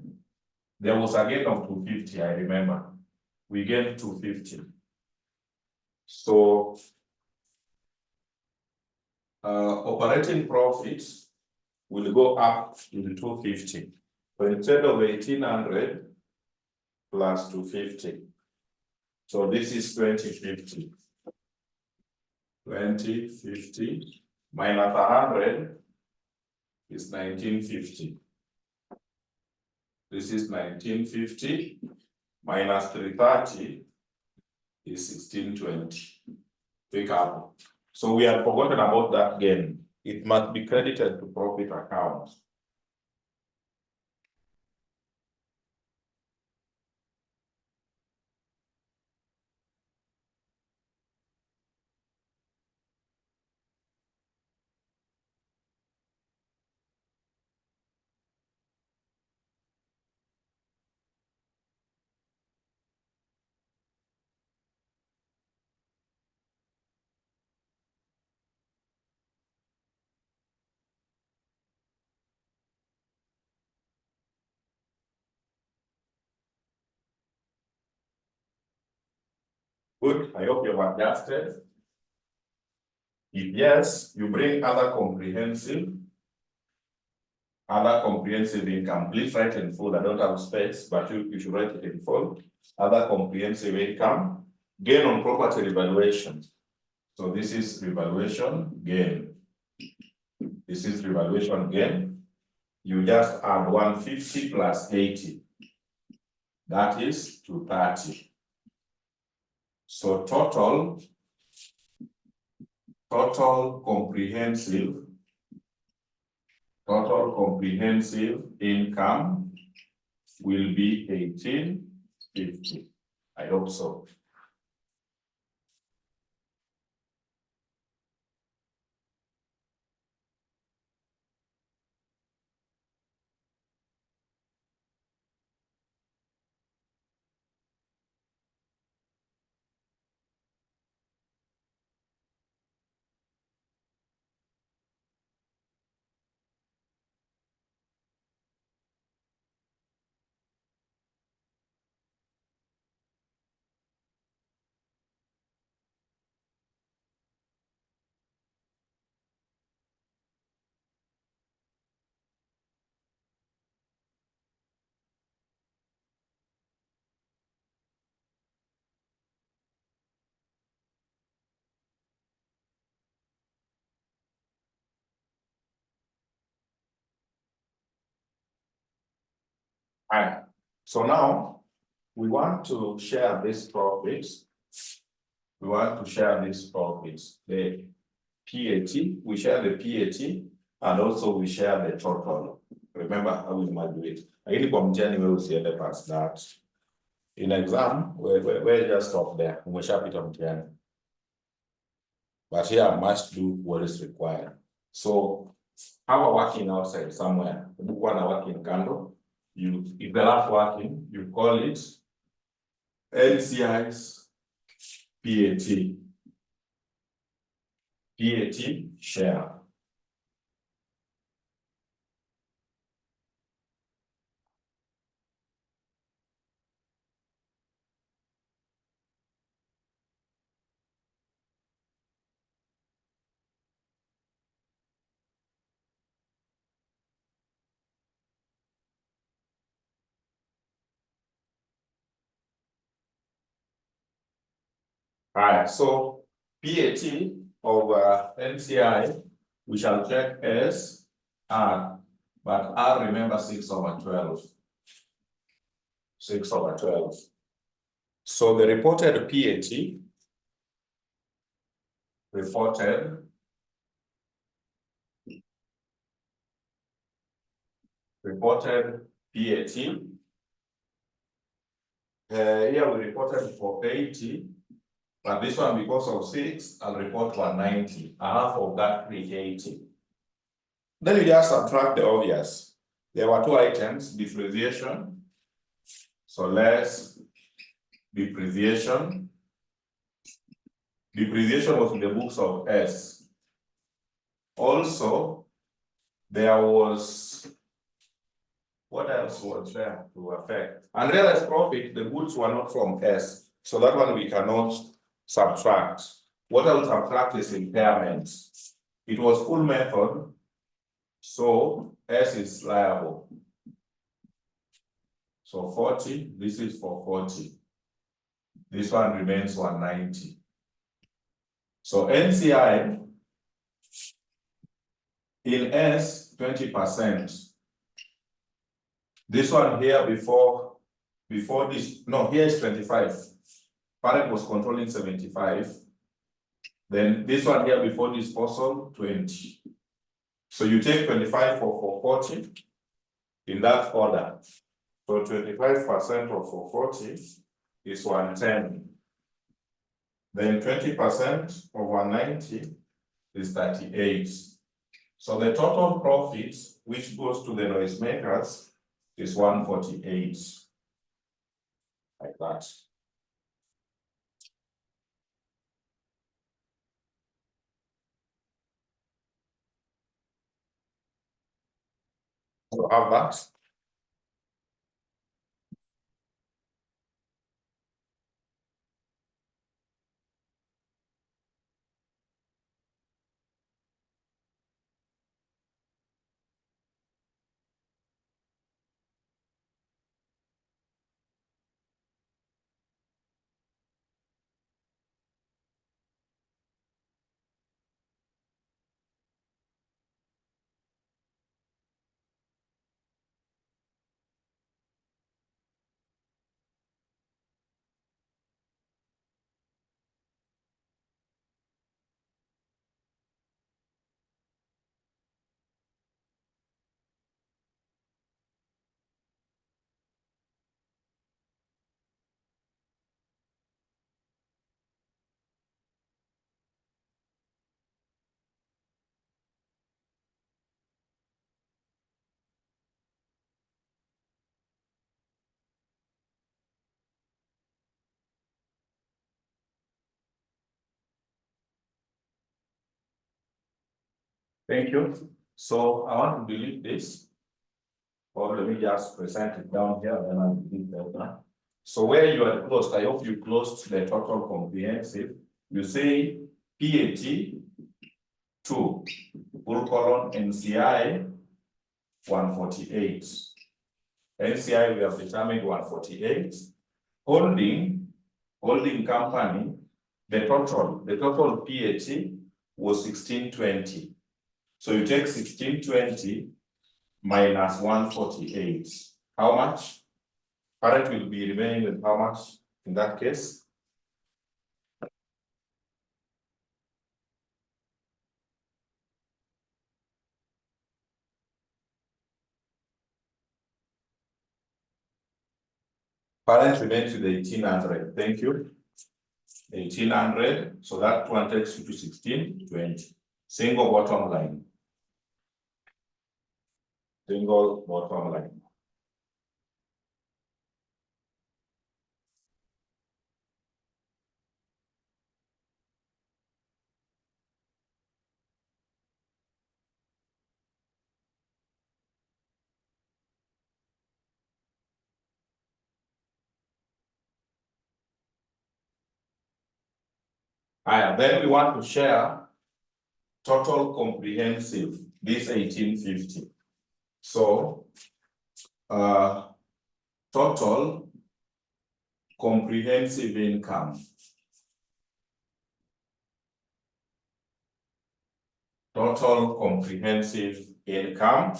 There was a gain of 250, I remember. We gained 250. So operating profits will go up to the 250. So instead of 1800 plus 250. So this is 2050. 2050 minus 100 is 1950. This is 1950 minus 330 is 1620. Pick up. So we have forgotten about that gain. It must be credited to profit account. Good, I hope you've adjusted. If yes, you bring other comprehensive income. Please write in full. I don't have space, but you should write it in full. Other comprehensive income, gain on property revaluation. So this is revaluation gain. This is revaluation gain. You just add 150 plus 80. That is 230. So total comprehensive income will be 1850. I hope so. All right. So now we want to share these profits. We want to share these profits. The PAT, we share the PAT, and also we share the total. Remember how we might do it. I really continue we will see the parts that in exam, we just stop there. We sharp it on 10. But here I must do what is required. So how are working outside somewhere? The book one are working candle. If they're not working, you call it LCI's PAT. PAT share. All right, so PAT of NCI, we shall check as R, but R, remember, 6/12. 6/12. So the reported PAT, reported PAT, here we reported 480, but this one, because of 6, I'll report 190, half of that 380. Then you just subtract the obvious. There were 2 items, depreciation, so less depreciation. Depreciation was in the books of S. Also, there was, what else was there to affect? Unrealized profit, the goods were not from S, so that one we cannot subtract. What I will subtract is impairments. It was full method, so S is liable. So 40, this is for 40. This one remains 190. So NCI in S, 20%. This one here before this, no, here is 25. Parent was controlling 75. Then this one here before disposal, 20. So you take 25 for 440 in that order. So 25% of 440 is 110. Then 20% of 190 is 38. So the total profit, which goes to the noisemakers, is 148. Like that. So have that. Thank you. So I want to delete this. Or let me just present it down here, then I'll delete that. So where you are closed, I hope you closed the total comprehensive. You say PAT 2, full colon NCI 148. NCI we have determined 148. Holding company, the total PAT was 1620. So you take 1620 minus 148. How much? Parent will be remaining with how much in that case? Parent remains with 1800. Thank you. 1800. So that one takes you to 1620. Single bottom line. Single bottom line. Then we want to share total comprehensive, this 1850. So total comprehensive income. total comprehensive income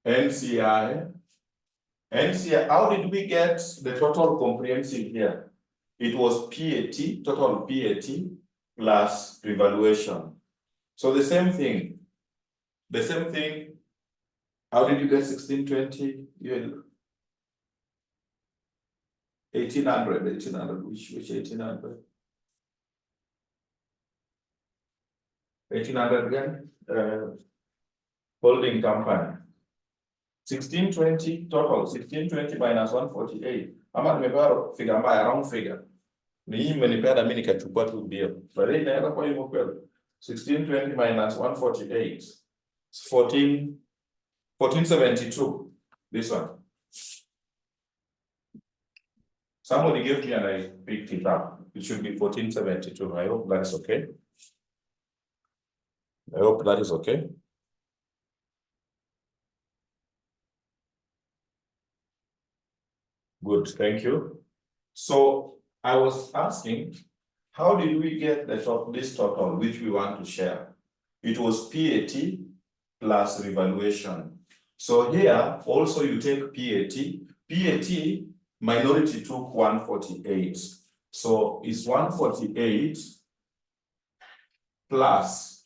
NCI. How did we get the total comprehensive here? It was PAT, total PAT plus revaluation. So the same thing. How did you get 1620? 1800, which 1800? 1800 again? Holding company. 1620 total, 1620 minus 148. Ama nimepewa figure mbaya, wrong figure. Ni hii imenipea na mimi nikachukua tu bio. Baadaye inaweza kwa hivyo kweli. 1620 minus 148. 1472. This one. Somebody gave me and I picked it up. It should be 1472. I hope that's okay. I hope that is okay. Good, thank you. So I was asking, how did we get this total which we want to share? It was PAT plus revaluation. So here also you take PAT. PAT minority took 148. So it's 148 plus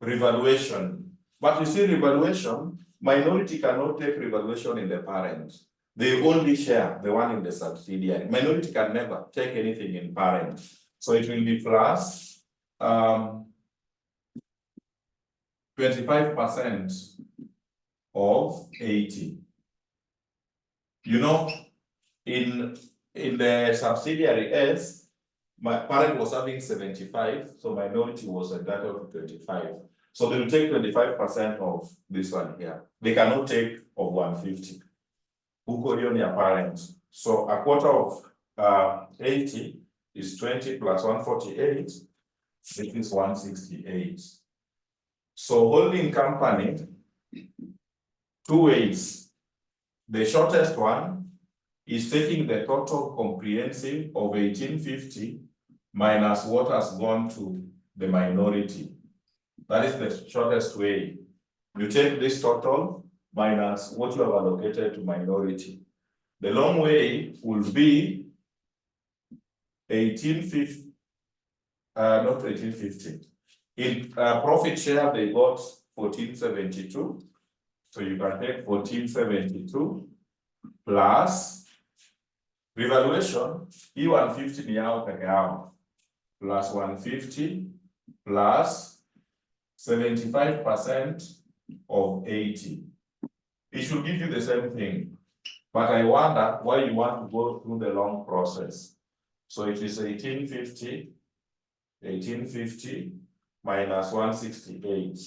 revaluation. But you see, revaluation, minority cannot take revaluation in the parent. They only share the one in the subsidiary. Minority can never take anything in parent. So it will be plus 25% of 80. You know, in the subsidiary S, my parent was having 75, so minority was entitled to 25. So they will take 25% of this one here. They cannot take of 150. Who could own your parents? So a quarter of 80 is 20 plus 148. It is 168. So holding company, two ways. The shortest one is taking the total comprehensive of 1850 minus what has gone to the minority. That is the shortest way. You take this total minus what you have allocated to minority. The long way will be 1850, not 1850. In profit share, they got 1472. So you can take 1472 plus revaluation, E150 ni yao peke yao, plus 150 plus 75% of 80. It should give you the same thing. But I wonder why you want to go through the long process. So it is 1850 minus 168.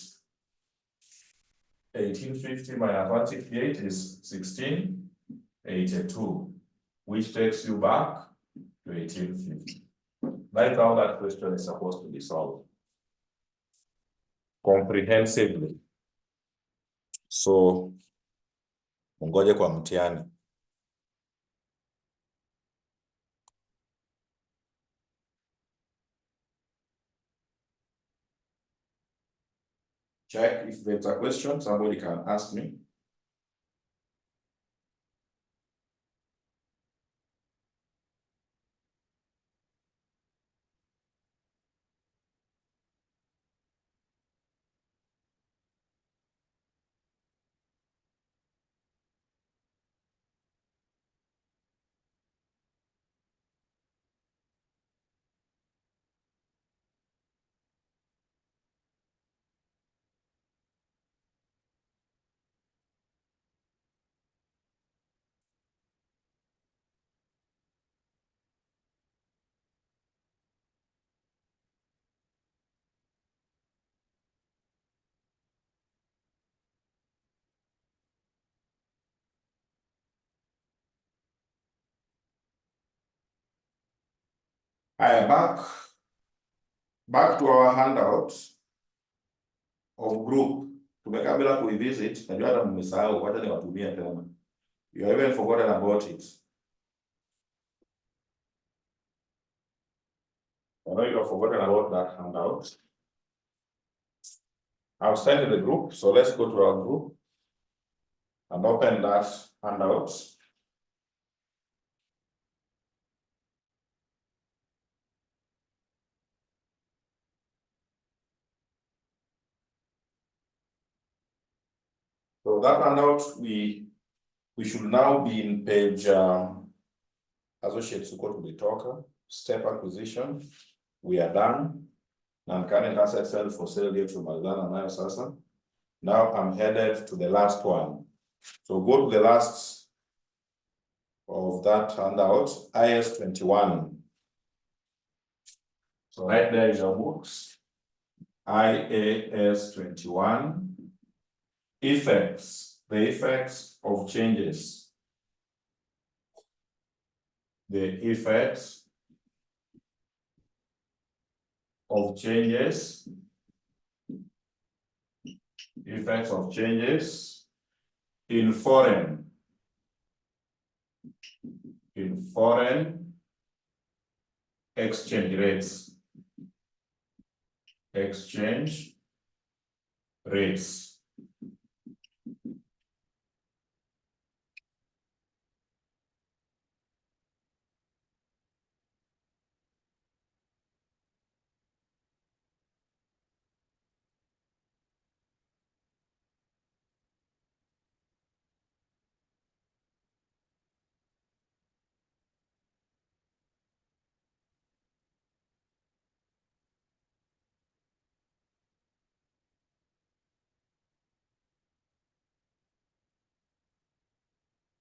1850 minus 168 is 1682, which takes you back to 1850. That's how that question is supposed to be solved. Comprehensively. So, ngoje kwa mtihani. Check if there's a question, somebody can ask me. Back to our handout of group. Tumekaa bila kuivisit, najua hata mmesahau, wacha niwatumie tena. You have even forgotten about it. know you have forgotten about that handout. I've sent in the group, so let's go to our group and open that handout. So that handout, we should now be in page associate support with the talker, step acquisition. We are done. Non-current asset sale for sale due to Magdana Nayo Sasa. Now I'm headed to the last one. So go to the last of that handout, IS 21. So right there in your books, IAS 21, effects, the effects of changes. The effects of changes, effects of changes in foreign exchange rates. Exchange rates.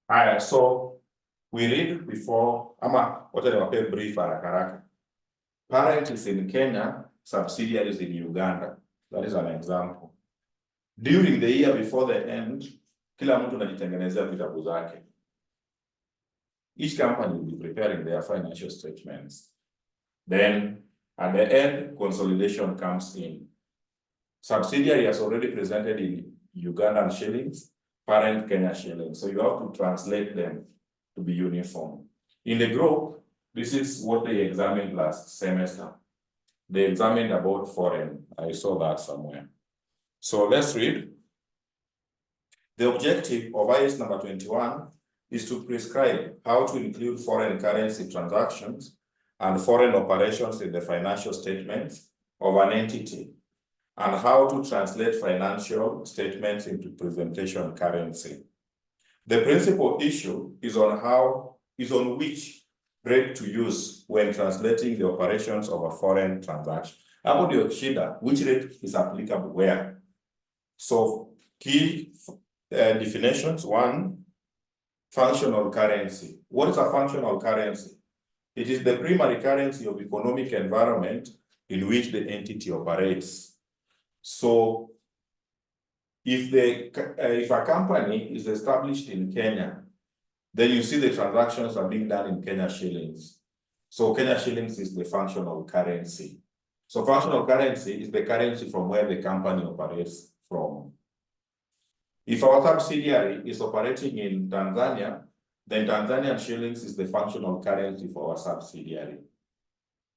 Haya, so we read before, ama wacha niwape brief haraka haraka. Parent is in Kenya, subsidiary is in Uganda. That is an example. During the year before the end, kila mtu anajitengenezea vitabu zake. Each company will be preparing their financial statements. Then at the end, consolidation comes in. Subsidiary has already presented in Ugandan shillings, parent Kenya shillings. So you have to translate them to be uniform. In the group, this is what they examined last semester. They examined about foreign. I saw that somewhere. So let's read. The objective of IS number 21 is to prescribe how to include foreign currency transactions and foreign operations in the financial statements of an entity, and how to translate financial statements into presentation currency. The principal issue is on which rate to use when translating the operations of a foreign transaction. Hapo ndio shida, which rate is applicable where? So key definitions. One, functional currency. What is a functional currency? It is the primary currency of economic environment in which the entity operates. So if a company is established in Kenya, then you see the transactions are being done in Kenya shillings. So Kenya shillings is the functional currency. So functional currency is the currency from where the company operates from. If our subsidiary is operating in Tanzania, then Tanzanian shillings is the functional currency for our subsidiary.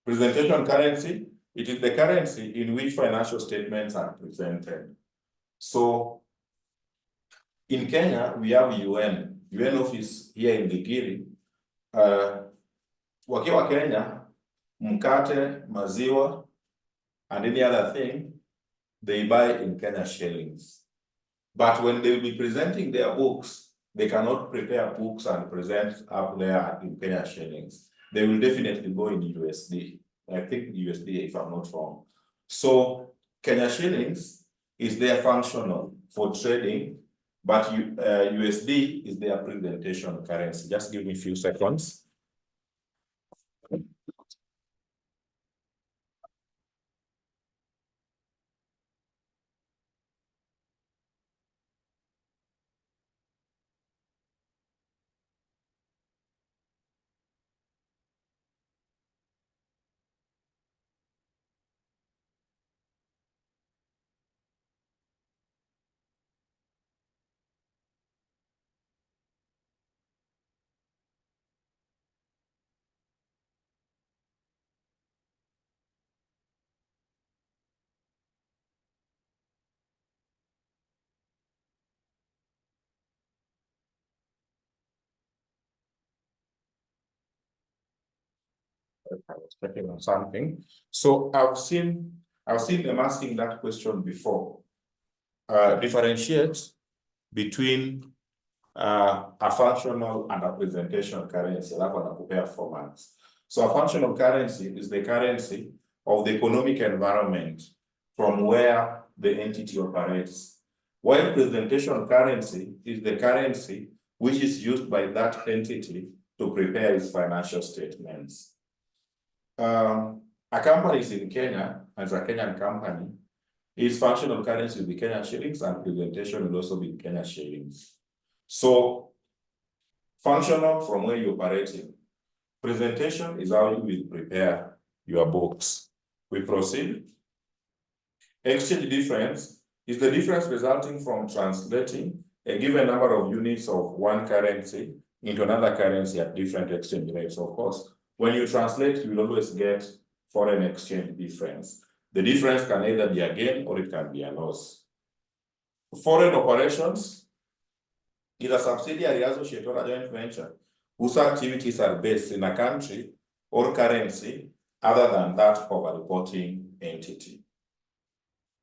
Presentation currency, it is the currency in which financial statements are presented. So in Kenya, we have UN office here in Ligiri. Wakiwa Kenya, mkate, maziwa, and any other thing, they buy in Kenya shillings. But when they will be presenting their books, they cannot prepare books and present up there in Kenya shillings. They will definitely go in USD. I think USD, if I'm not wrong. So Kenya shillings is their functional for trading, but USD is their presentation currency. Just give me a few seconds. I was checking on something. So I've seen them asking that question before. Differentiate between a functional and a presentation currency. That one compare formats. So a functional currency is the currency of the economic environment from where the entity operates. While presentation currency is the currency which is used by that entity to prepare its financial statements. A company is in Kenya, as a Kenyan company, its functional currency will be Kenyan shillings and presentation will also be Kenyan shillings. So, functional from where you're operating. Presentation is how you will prepare your books. We proceed. Exchange difference is the difference resulting from translating a given number of units of one currency into another currency at different exchange rates. Of course, when you translate, you will always get foreign exchange difference. The difference can either be a gain or it can be a loss. Foreign operations is a subsidiary, associate, or a joint venture whose activities are based in a country or currency other than that of a reporting entity.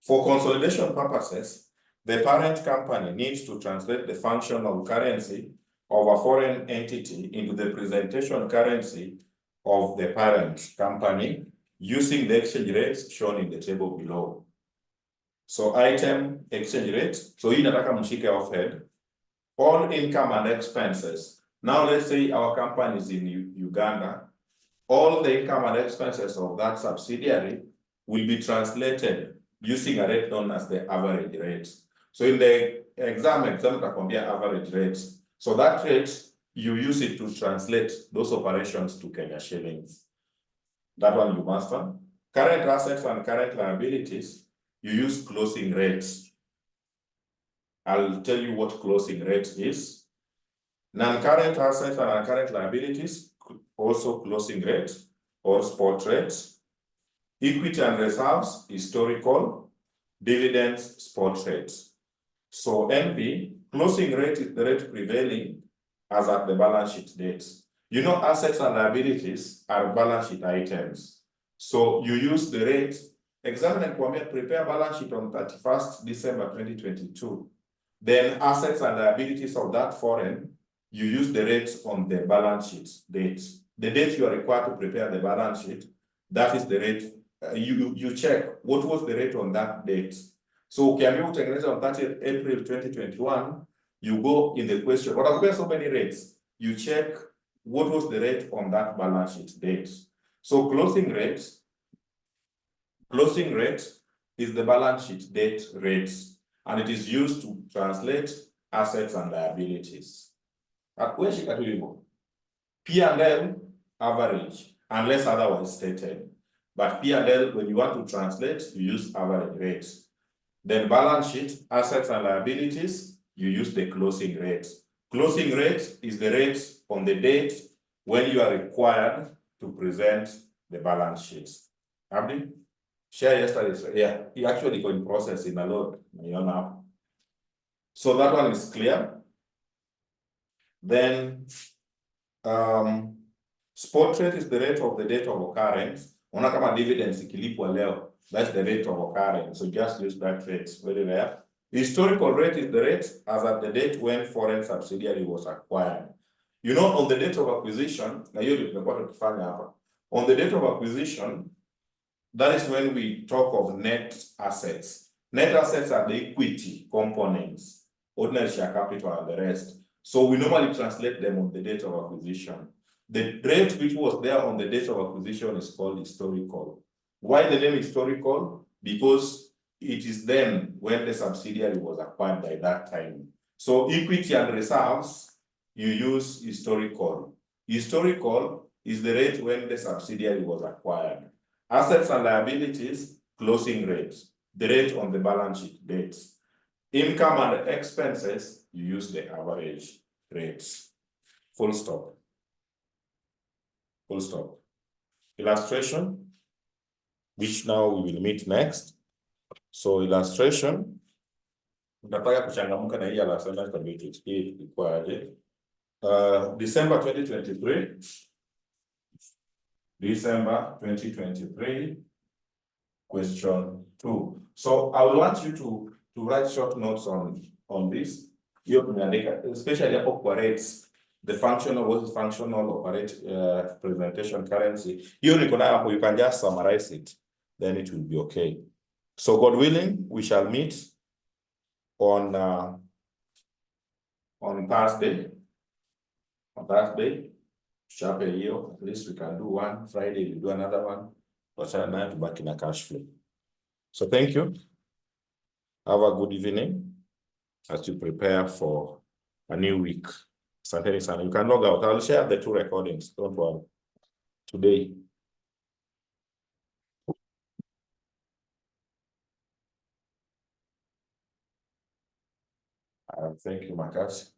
For consolidation purposes, the parent company needs to translate the functional currency of a foreign entity into the presentation currency of the parent company using the exchange rates shown in the table below. So item exchange rates. So hii nataka mshike off head. All income and expenses. Now let's say our company is in Uganda. All the income and expenses of that subsidiary will be translated using a rate known as the average rate. So in the exam utakwambia average rate. So that rate, you use it to translate those operations to Kenya shillings. That one you master. Current assets and current liabilities, you use closing rates. I'll tell you what closing rate is. Non-current assets and non-current liabilities, also closing rate or spot rates. Equity and reserves, historical. Dividends, spot rates. So NP, closing rate is the rate prevailing as at the balance sheet date. You know, assets and liabilities are balance sheet items. So you use the rate. Examine and prepare balance sheet on 31st December 2022. Then assets and liabilities of that foreign, you use the rates on the balance sheet date. The date you are required to prepare the balance sheet, that is the rate. You check what was the rate on that date. So ukiambiwa utengeneza on 30th April 2021, you go in the question, what are so many rates? You check what was the rate on that balance sheet date. So closing rate is the balance sheet date rate, and it is used to translate assets and liabilities. P&L average, unless otherwise stated. But P&L, when you want to translate, you use average rates. Then balance sheet, assets and liabilities, you use the closing rate. Closing rate is the rate on the date when you are required to present the balance sheet. Abdi? Share yesterday's, yeah, he actually got in process in a lot. So that one is clear. Then spot rate is the rate of the date of occurrence. Ona kama dividends ikilipwa leo, that's the rate of occurrence. So just use that rate, very rare. Historical rate is the rate as at the date when foreign subsidiary was acquired. You know, on the date of acquisition, on the date of acquisition, that is when we talk of net assets. Net assets are the equity components, ordinary share capital and the rest. So we normally translate them on the date of acquisition. The rate which was there on the date of acquisition is called historical. Why the name historical? Because it is then when the subsidiary was acquired by that time. So equity and reserves, you use historical. Historical is the rate when the subsidiary was acquired. Assets and liabilities, closing rates, the rate on the balance sheet dates. Income and expenses, you use the average rates. Full stop. Full stop. Illustration, which now we will meet next. So illustration, nataka kuchangamuka na hii alasana ilikuwaje. December 2023, December 2023. Question 2. So I would want you to write short notes on this. Especially hapo kwa rates, the functional, what is functional operate presentation currency. Hiyo niko nayo hapo, you can just summarize it, then it will be okay. So God willing, we shall meet on Thursday. On Thursday, sharp a year, at least we can do one. Friday, we do another one. To back in a cash flow. So thank you. Have a good evening as you prepare for a new week. Asanteni sana. You can log out. I'll share the 2 recordings. Don't worry. Today. Thank you, Marcus.